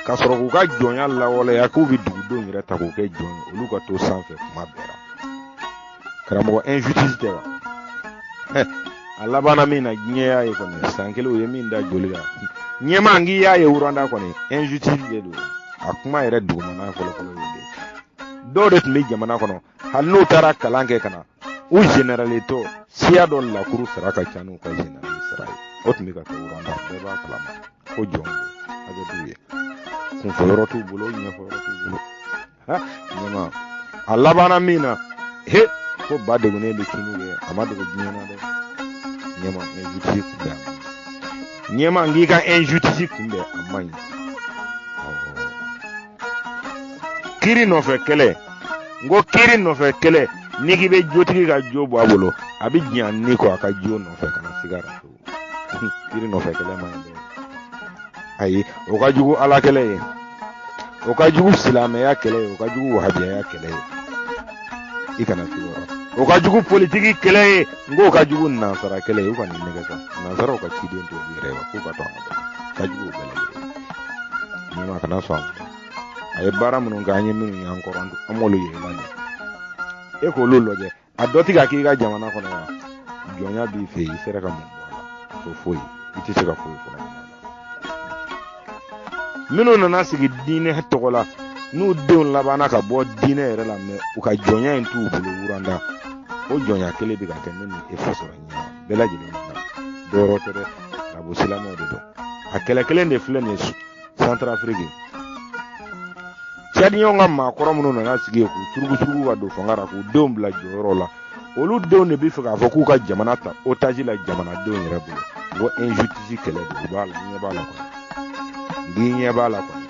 ka sɔrɔ k'u ka jɔnya lawaleya k'u bɛ dugudenw yɛrɛ ta k'u kɛ jɔn ye olu ka to sanfɛ kuma bɛɛ la karamɔgɔ injustice tɛ wa a labanna min na diɲɛ y'a ye kɔni san kelen o ye min da joli la ɲɛma nk'i y'a ye wuranda kɔni injustice de don a kuma yɛrɛ dugumana fɔlɔfɔlɔ ye de dɔw de tun bɛ jamana kɔnɔ hali n'u taara kalan kɛ ka na u générale tɔ siya dɔ lakuru sara ka ca n'u ka générale sara ye o tun bɛ ka kɛ wuranda bɛɛ b'a kalama ko jɔn don a bɛ d'u ye kunfɔ yɔrɔ t'u bolo ɲɛfɔ yɔrɔ t'u bolo ɲɛma a labanna min na ko ba degunnen bɛ kini kɛ a ma dogo diɲɛ na dɛ ɲɛma injustice kunbɛn ɲɛma nk'i ka injustice kunbɛn a man ɲi kiri nɔfɛ kɛlɛ n ko kiri nɔfɛ kɛlɛ n'i k'i bɛ jotigi ka jo bɔ a bolo a bɛ diɲɛ ni kɔ a ka jo nɔfɛ ka na sigara to kiri nɔfɛ kɛlɛ man ɲi dɛ ayi o ka jugu ala kɛlɛ ye o ka jugu silamɛya kɛlɛ ye o ka jugu wahabiyaya kɛlɛ ye i kana to yɔrɔ o ka jugu politiki kɛlɛ ye n k'o ka jugu nansara kɛlɛ ye u ka nin nɛgɛ sa nansaraw ka ciden to olu yɛrɛ ye wa k'u ka to a ka jugu o bɛɛ lajɛlen ɲɛma kana sɔn a ye baara minnu kɛ an ye minnu y'an kɔrɔ an m'olu yɛlɛma de e k'olu lajɛ a dɔ ti ka k'i ka jamana kɔnɔ wa jɔnya b'i fɛ yen i sera ka mun bɔ a la o foyi i tɛ se ka foyi fɔ minnu nana sigi diinɛ tɔgɔ la n'u denw labana ka bɔ diinɛ yɛrɛ la mɛ u ka jɔnya in t'u bolo wuranda o jɔnya kelen bɛ ka kɛ ne ni e fa sɔrɔ ɲɛna bɛɛ lajɛlen na dɔrɔ tɛ dɛ labusilamɛw de don a kɛlɛ kelen de filɛ nin ye Centrafrique Tchadiens ka maakɔrɔ minnu nana sigi k'u surugu ka don fanga la k'u denw bila jɔyɔrɔ la olu denw de bɛ fɛ k'a fɔ k'u ka jamana ta otage la jamanadenw yɛrɛ bolo ngo injustice kɛlɛ de b'a la ɲɛ b'a la kɔni ngi ɲɛ b'a la kɔni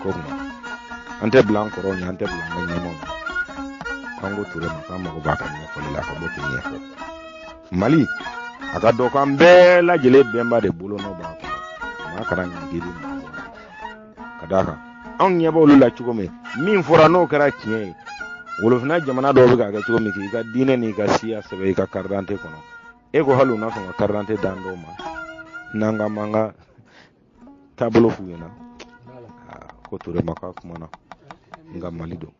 ko kuma an tɛ bila an kɔrɔ ɲɛ an tɛ bila an ka ɲɛmaw an ko Ture ma k'an mago b'a ka ɲɛfɔli la ka bɔ k'i ɲɛfɔ Mali a ka dɔn k'an bɛɛ lajɛlen bɛnba de bolo nɔ b'a kɔnɔ maa kana ɲigili ma ka d'a kan anw ɲɛ b'olu la cogo min fɔra n'o kɛra tiɲɛ ye wolofina jamana dɔw bɛ ka kɛ cogo min k'i ka diinɛ n'i ka siya sɛbɛn i ka carte d'identité kɔnɔ e ko hali u n'a sɔn ka carte d'identité d'an dɔw ma n'an ka manga taabolo f'u ɲɛna ko Ture ma k'a kumana nka Mali don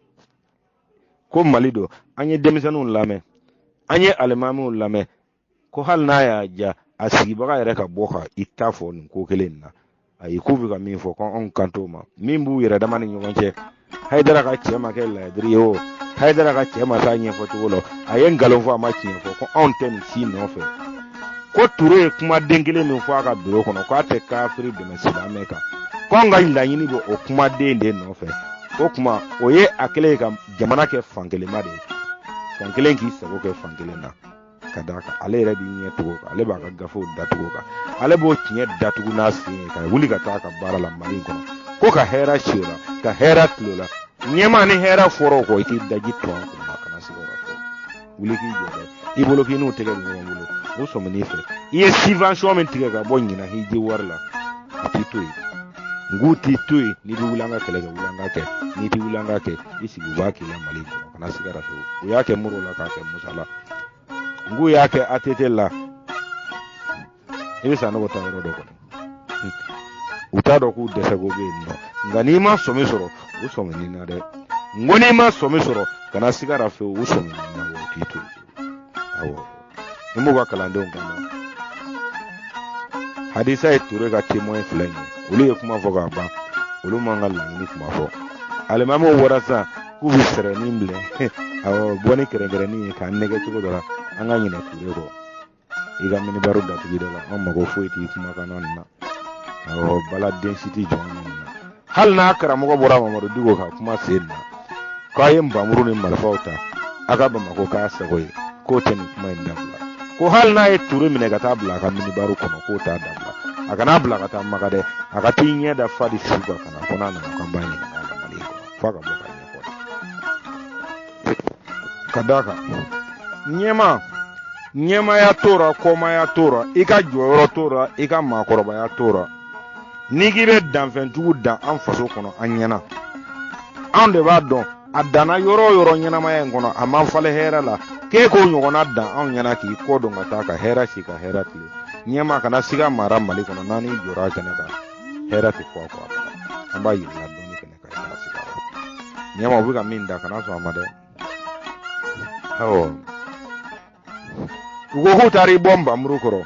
ko Mali don an ye denmisɛnninw lamɛn an ye alimamiw lamɛn ko hali n'a y'a ja a sigibaga yɛrɛ ka bɔ ka i ta fɔ nin ko kelen na ayi k'u bɛ ka min fɔ ko anw kan t'o ma min b'u yɛrɛ dama ni ɲɔgɔn cɛ Haidara ka cɛ ma kɛ layadiri ye o Haidara ka cɛ ma taa ɲɛfɔ cogo la a ye nkalon fɔ a ma tiɲɛ fɔ ko anw tɛ nin si nɔfɛ ko Ture ye kumaden kelen min fɔ a ka bureau kɔnɔ k'a tɛ kafiri dɛmɛ silamɛ kan ko anw ka laɲini bɛ o kumaden de nɔfɛ o kuma o ye a kɛlen ka jamana kɛ fankelenma de ye fankelen k'i sago kɛ fankelen na ka d'a kan ale yɛrɛ b'i ɲɛ tugu kan ale b'a ka gafew datugu kan ale b'o tiɲɛ datugu n'a sen ye ka wuli ka taa ka baara la Mali kɔnɔ ko ka hɛrɛ si o la ka hɛrɛ tilo la ɲɛma ni hɛrɛ fɔra o kɔ i k'i daji tɔn kunna kana se k'o fɔ wuli k'i jɔ dɛ i bolo k'i n'u tɛgɛ ɲɔgɔn bolo o sɔmini fɛ i ye subvention min tigɛ ka bɔ ɲina hiji wari la a t'i to yen ngu t'i to yen n'i bɛ wuli an ka kɛlɛ kɛ wuli an ka kɛ n'i tɛ wuli an ka kɛ i sigi u b'a k'i la Mali kɔnɔ kana se ka raso u y'a kɛ Moro la k'a kɛ Musa la ngu y'a kɛ ATT la i bɛ sa n'o ta yɔrɔ dɔ kɔnɔ u t'a dɔn k'u dɛsɛ ko bɛ yen nɔ nka n'i ma sɔmi sɔrɔ u sɔmini na dɛ ngo n'i ma sɔmi sɔrɔ kana sigara fɛ u sɔmini na o t'i to awɔ ni m'u ka kalandenw kan hadisa ye Ture ka témoin filɛ nin ye olu ye kuma fɔ ka ban olu man ka laɲini kuma fɔ alimamiw wɔra sisan k'u bɛ sɛrɛnin bilɛ awɔ bɔ ni kɛrɛnkɛrɛnnin ye k'an nɛgɛ cogo dɔ la an ka ɲinɛ Ture kɔ i ka minibaru datugu dɔ la an mago foyi t'i kumakan nin na awɔ bala den si t'i jɔn nin na hali n'a karamɔgɔ bɔra Mamadu Diko ka kuma sen na k'a ye nbamuru ni marifaw ta a ka Bamako k'a sago ye k'o tɛ nin kuma in dabila ko hali n'a ye Ture minɛ ka taa bila a ka minibaru kɔnɔ k'o t'a dabila a kana bila ka taa Maga dɛ a ka t'i ɲɛ da Fadi su kan kana ko n'a nana k'an b'a ɲininka a la Mali kɔnɔ f'a ka bɔ ka ɲɛfɔ ka d'a kan ɲɛmaya tora kɔmaya tora i ka jɔyɔrɔ tora i ka maakɔrɔbaya tora n'i k'i bɛ danfɛnjugu dan an faso kɔnɔ an ɲɛna anw de b'a dɔn a danna yɔrɔ o yɔrɔ ɲɛnamaya in kɔnɔ a man falen hɛrɛ la k'e k'o ɲɔgɔnna dan anw ɲɛna k'i kɔ dɔn ka taa ka hɛrɛ si ka hɛrɛ tile ɲɛma kana siga mara Mali kɔnɔ n'an n'i jɔra kɛnɛ kan hɛrɛ tɛ fɔ a kɔ an b'a yir'i la dɔɔni kɛnɛ kan kana siga ɲɛma u bɛ ka min da kana sɔn a ma dɛ awɔ u ko k'u taara i bɔ nbamuru kɔrɔ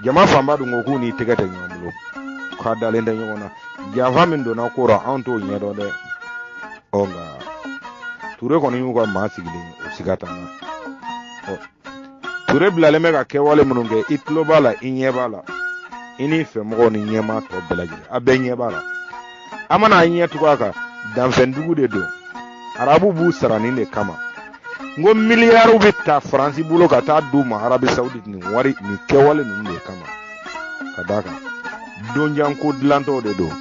jama fanba dun ko k'u n'i tɛgɛ tɛ ɲɔgɔn bolo k'a dalen tɛ ɲɔgɔn na janfa min donna ko la anw t'o ɲɛdɔn dɛ ɔ nka Ture kɔni y'u ka maa sigilen o siga t'an na Ture bilalen bɛ ka kɛwale minnu kɛ i tulo b'a la i ɲɛ b'a la i n'i fɛmɔgɔw ni ɲɛmaa tɔ bɛɛ lajɛlen a bɛɛ ɲɛ b'a la a mana a ɲɛ tugu a kan danfɛndugu de don arabu b'u sara nin de kama ngo miliyariw bɛ ta Faransi bolo ka taa d'u ma Arabi Saoudite nin wari nin kɛwale ninnu de kama ka d'a kan donjanko dilantɔw de don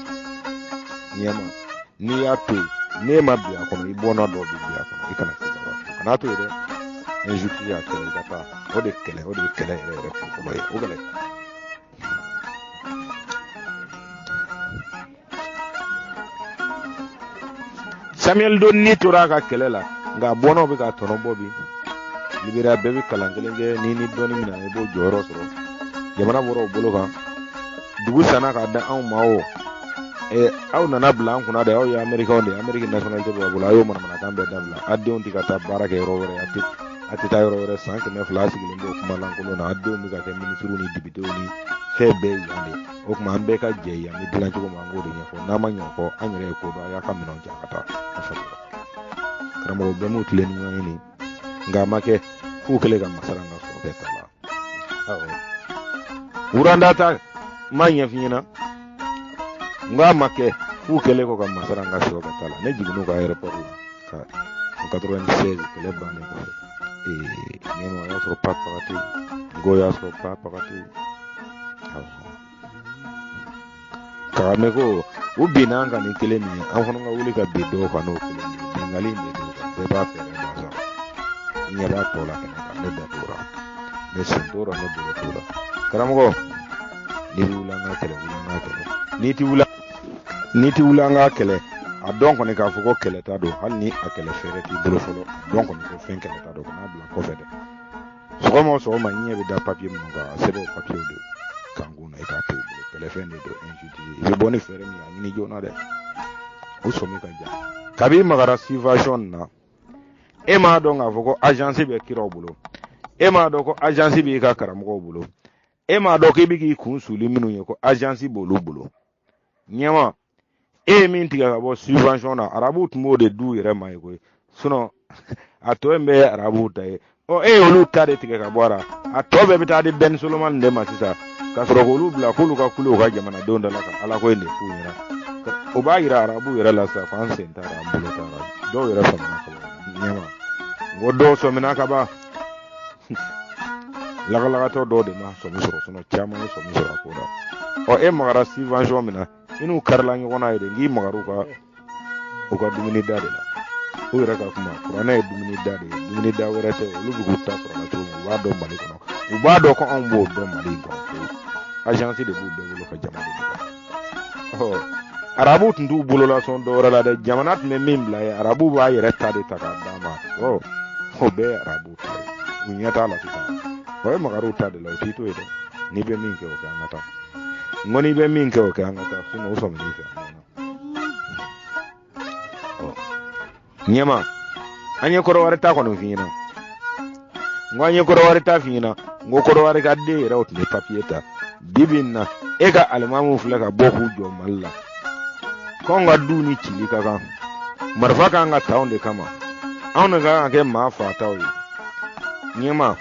ɲɛma n'i y'a to yen n'e ma bi a kɔnɔ i bɔnna dɔ bɛ bi a kɔnɔ i kana se ka kana to yen dɛ injustice y'a kɛlɛ i ka taa o de ye kɛlɛ yɛrɛ fɔlɔ ye o kɛlɛ Samuel Doe n'i tora a ka kɛlɛ la nka bɔnnaw bɛ ka tɔnɔ bɔ bi Libéria bɛɛ bɛ kalan kelen kɛ ni dɔɔni min na i b'o jɔyɔrɔ sɔrɔ jamana bɔra o bolo kan dugu sanna k'a da anw ma o aw nana bila an kunna de aw ye Américain de Amérique nationalité b'a bolo a y'o manamanakan bɛɛ dabila a denw tɛ ka taa baara kɛ yɔrɔ wɛrɛ a tɛ taa yɔrɔ wɛrɛ san 200 sigilen b'o kuma lankolon na a denw bɛ ka kɛ ministres ni députés ni febe yande o kuma an bɛɛ ka jɛ yan ni dilan cogo ma an k'o de ɲɛfɔ n'a ma ɲɛ kɔ an yɛrɛ ye ko dɔn a y'a ka minɛnw jan ka taa a fatura karamɔgɔ bɛɛ m'u tilen ni ɲɔgɔn ye nin nka a ma kɛ f'u kɛlen ka masara ka sɔrɔ kɛ ta la wuranda ta ma ɲɛ f'i ɲɛna nka a ma kɛ f'u kɛlen ko ka masara ka sɔrɔ kɛ ta la ne jiginn'u ka aéroport la ka 96 kɛlɛ bannen kɔfɛ ɲɛma y'a sɔrɔ pa pagati ngo y'a sɔrɔ pa pagati kagame ko u binna an kan ni kelen min ye an fana ka wuli ka bin dɔw kan n'o kelen min ye bingali in de don bɛɛ b'a fɛɛrɛ dɔ sɔrɔ n ɲɛ b'a tɔ la kɛnɛ kan ne da tora ne sen tora ne bolo tora karamɔgɔ n'i bɛ wuli an ka kɛlɛ wuli an ka kɛlɛ n'i ti wuli an ka kɛlɛ a dɔn kɔni k'a fɔ ko kɛlɛ ta don hali ni a kɛlɛ fɛɛrɛ t'i bolo fɔlɔ a dɔn kɔni ko fɛn kɛlɛ ta don kana bila kɔfɛ dɛ sɔgɔma o sɔgɔma n ɲɛ bɛ da papiye minnu kan a sɛbɛn o papiyew de kan kun na i k'a to i bolo kɛlɛfɛn de don injustice i bɛ bɔ ni fɛɛrɛ min ye a ɲini joona dɛ o sɔmi ka jan kabi magara subvention na e m'a dɔn k'a fɔ ko agence bɛ kiraw bolo e m'a dɔn ko agence b'i ka karamɔgɔw bolo e m'a dɔn k'i bɛ k'i kun suli minnu ye ko agence b'olu bolo ɲɛma e ye min tigɛ ka bɔ subvention na arabu tun b'o de du yɛrɛ ma ye koyi sinon a tɔ in bɛɛ ye arabu ta ye e ye olu ta de tigɛ ka bɔ a la a tɔ bɛɛ bɛ taa di Ben Solomani de ma sisan ka sɔrɔ k'olu bila k'olu ka kule u ka jamanadenw da la ka ala ko in de f'u ɲɛna o b'a yira arabu yɛrɛ la sisan k'an sen t'a la an bolo t'a la dɔw yɛrɛ sɔmina ka ban ɲɛma n ko dɔw sɔmina ka ban lagalagatɔ dɔw de ma sɔmi sɔrɔ sinon caman ye sɔmi sɔrɔ a ko la e magara subvention min na i n'u karila ɲɔgɔn na ye de n k'i magaru u ka dumuni da de la o yɛrɛ ka kuma kuranɛ ye dumuni da de ye dumuni da wɛrɛ tɛ olu bɛ k'u ta sɔrɔ la cogo min u b'a dɔn Mali kɔnɔ u b'a dɔn ko anw b'o dɔn Mali in kɔnɔ agence de b'u bɛɛ bolo ka jamana de kan arabu tun t'u bolo la sɔn dɔwɛrɛ la dɛ jamana tun bɛ min bila ye arabu b'a yɛrɛ ta de ta k'a d'a ma o bɛɛ ye arabu ta ye u ɲɛ t'a la sisan o ye magaru ta de la o t'i to ye dɛ n'i bɛ min kɛ o kɛ an ka taa n ko n'i bɛ min kɛ o kɛ an ka taa sinon o sɔmini fɛ ɲɛma an ye kɔrɔ wɛrɛ ta kɔni f'i ɲɛna n ko an ye kɔrɔ wɛrɛ ta f'i ɲɛna n ko kɔrɔ wɛrɛ ka den yɛrɛ o tun bɛ papiye ta bibi in na e ka alimamuw filɛ ka bɔ k'u jɔ Mali la k'anw ka du ni cili ka kan marifa kan ka ta anw de kama anw de kan ka kɛ maa fataw ye ɲɛma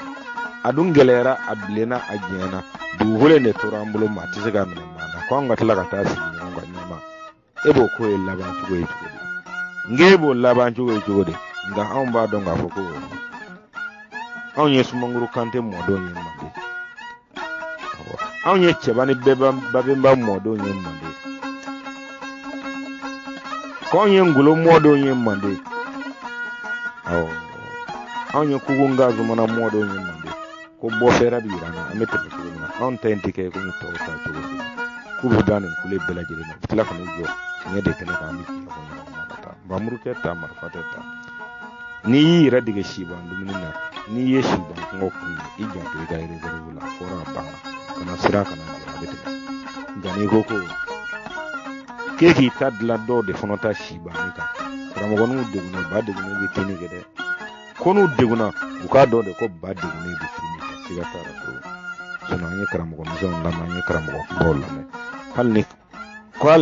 a dun gɛlɛyara a bilenna a jɛnyɛna dugukolo in de tora an bolo maa tɛ se ka minɛ maa na k'anw ka tila ka taa sigi ɲɔgɔn kan ɲɛma e b'o ko ye laban cogo ye cogo di nge b'o laban cogo ye cogo di nka anw b'a dɔn k'a fɔ ko anw ye Sumanguru Kante mɔdenw ye Mande anw ye Cɛbani Babemba mɔdenw ye Mande k'anw ye Ngolo mɔdenw ye Mande anw ye Kugunga Zumana mɔdenw ye Mande ko bɔ fɛrɛ bi yira an bɛ tɛmɛ cogo min na anw ta in tɛ kɛ ko ni tɔw ta cogo di k'u bɛ ban nin kule bɛɛ lajɛlen na tila ka n'u jɔ ɲɛ de kɛnɛ kan an bɛ tiɲɛ fɔ ɲɔgɔn ma ka taa Bamurukɛ ta marifa tɛ ta n'i y'i yɛrɛ dege siban dumuni na n'i ye siban kɔngɔ kun ye i janto i ka réserve la fɔra a banna kana sira kana jɔ a bɛ tɛmɛ nka n'i ko k'e k'i ta dilan dɔw de fana ta sibanni kan karamɔgɔninw degunna ba degunnen bɛ tiɲɛni kɛ dɛ ko n'u degunna u k'a dɔn de ko ba degunnen bɛ tiɲɛni kɛ siga t'a la to sinon an ye karamɔgɔ misɛnw lamɛn an ye karamɔgɔ kumaw lamɛn hali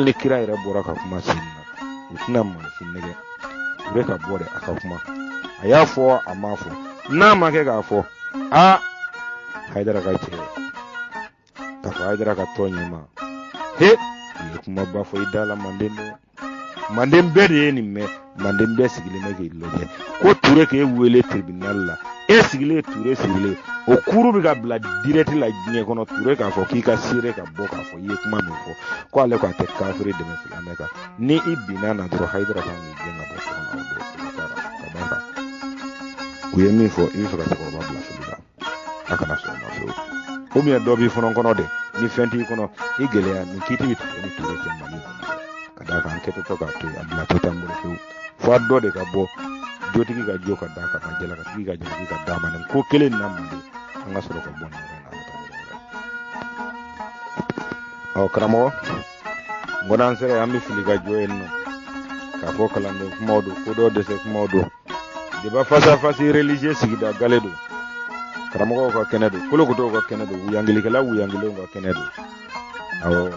ni kira yɛrɛ bɔra ka kuma sini na u tɛna mansin nɛgɛ u bɛ ka bɔ de a ka kuma a y'a fɔ a m'a fɔ n'a ma kɛ k'a fɔ Hayidara ka cɛ k'a fɔ Hayidara ka tɔn ɲɛma u ye kumaba fɔ i da la Manden bɛɛ de ye nin mɛn Manden bɛɛ sigilen bɛ k'i lajɛ ko Ture k'e wele tribunal la e sigilen Ture sigilen o kuru bɛ ka bila direct la diɲɛ kɔnɔ Ture k'a fɔ k'i ka seere ka bɔ k'a fɔ i ye kuma min fɔ ko ale ko a tɛ kafiri dɛmɛ silamɛ kan ni i binna na dɔrɔn Hayidara kan k'i gɛn ka bɔ kɔnɔ ka ban kan u ye min fɔ i bɛ fɛ ka cɛkɔrɔba bila fili la a kana sɔn ma fewu ou bien dɔ b'i fɔnɔ kɔnɔ de ni fɛn t'i kɔnɔ i gɛlɛya ni kiiti bɛ tigɛ ni Ture cɛ Mali ka d'a kan kɛtɔtɔ k'a to yen a bila to tan bolo fewu fo a dɔ de ka bɔ jotigi ka jo ka d'a kan ma jalakatigi ka jalaki ka d'a ma nin ko kelen na Mande an ka sɔrɔ ka bɔ nin yɔrɔ in na an ka taa yɔrɔ wɛrɛ karamɔgɔ n ko n'an sera an bɛ fili ka jɔ yen nɔ k'a fɔ kalanden kumaw don ko dɔ dɛsɛ kumaw don débat face à face religieux sigida gale don Karamogo ka kene do kolo kuto ka kene do wuyangili kala wuyangili ka kene do awo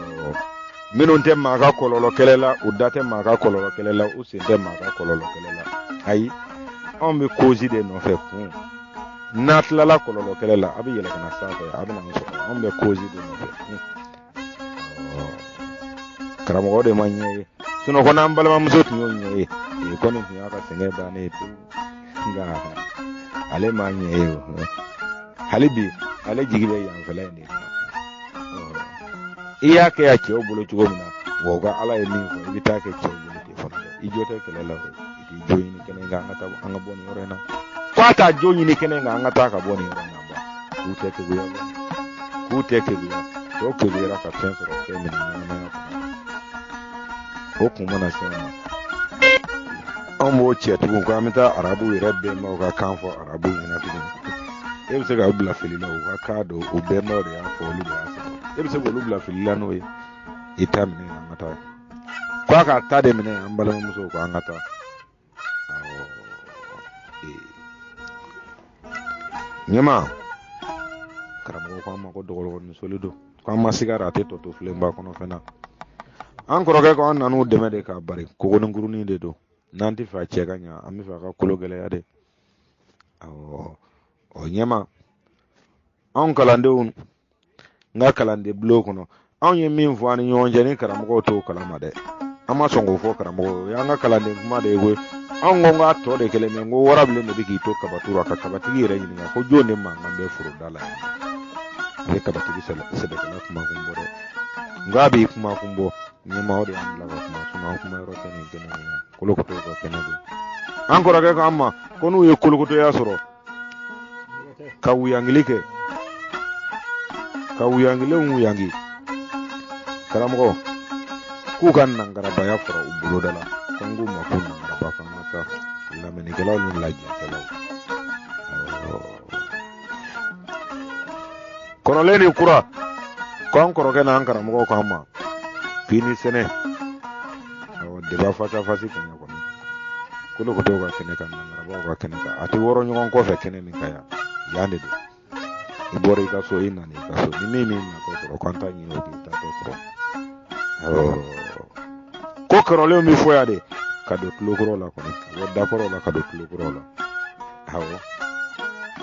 minun te maga kololo kelela udate maga kololo kelela usinte maga kololo kelela ayi on be cause de no fe kun natla la kololo kelela abi yele kana sabe abi na so on be cause de no fe kun Karamogo de manye suno ko nan balama musotu nyonye e kono fi aka senge bane tu nga ale manye yo halibi ale jigibe yan fela ni iya ke ya ke obulo chugo mina woga ala e ni ko ibita ke che obulo te fona ijote ke lela ti joyi ni kene nga ngata anga boni orena kwata joyi ni kene nga ngata ka boni orena ba ku te ke buya to ke buya ka penso ro ke ni na ko mana sema ambo che tu ko amita arabu irebe ma ka kanfo arabu ina tudin e se ga bla filila o ka do o be no de afo lu de asa e se go lu bla filila no e itamne ngata kwa ka ta de mene ambala muso ko ngata nyama karamo ko ma ko dogol ko solido ko ma sigara te to flemba ko no fena an koroke ko an nanu deme de ka bari ko gonon guruni de do nanti fa cheganya ami fa ka kolo gele ade o nyama an kalande un nga kalande block no an ye min fu an yonje ni karamo to kalama de ama songo fo karamo ya nga kalande kuma de go an ngo nga to de kele me ngo warable me digi to kabatura ka kabatigi re ni ko jone ma ngambe furu dala ni kabatigi sele kala kuma kumbo de ngabi kuma kumbo ni mawde am la kuma suma kuma ro tane gene kolo ko to ko kenado encore ke amma konu ye kolo ko to ya soro kawuyangilike uyangi karamo ku kan nangara baya fara ubulo dala kongu ma kun nangara ba kan mata la meni gela lu laji sala kono leni kura kon koro ke nan karamo ko amma fini sene de ba fata fasi kenya kono kulo ko to ga kene kan nangara ba ga kene ka ati woro nyon ko fe kene ni kaya yande do ibore ka so ina ni ka so ni mimi na ko to kwanta ni o bi ta to ko ko le mi fo ya de ka do klogro la ko ni wo da ko la ka do klogro la hawo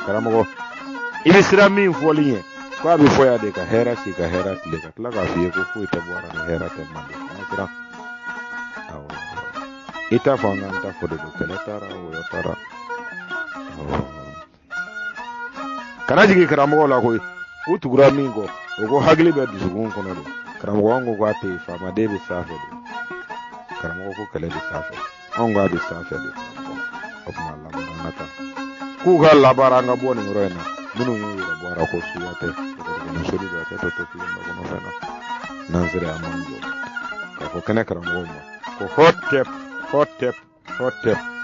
karamo ko ibisira mi fo linye ko abi fo ya de ka hera si ka hera tile ka tla ka fi ko fu ita bora ni hera te mande na kira hawo ita fo nganta fo de kele tara o yo tara kana jigi karamo la ko utugura mingo ogo hagli be dusugun kono do karamo wango ko ate fama de be safe de karamo ko kale de safe ongo abi safe de opma la nata ku ga labara nga boni roena munu yo yo bora ko suwate ko sori da to fi ma kono fena nanzere amango ko kana karamo ko hot tep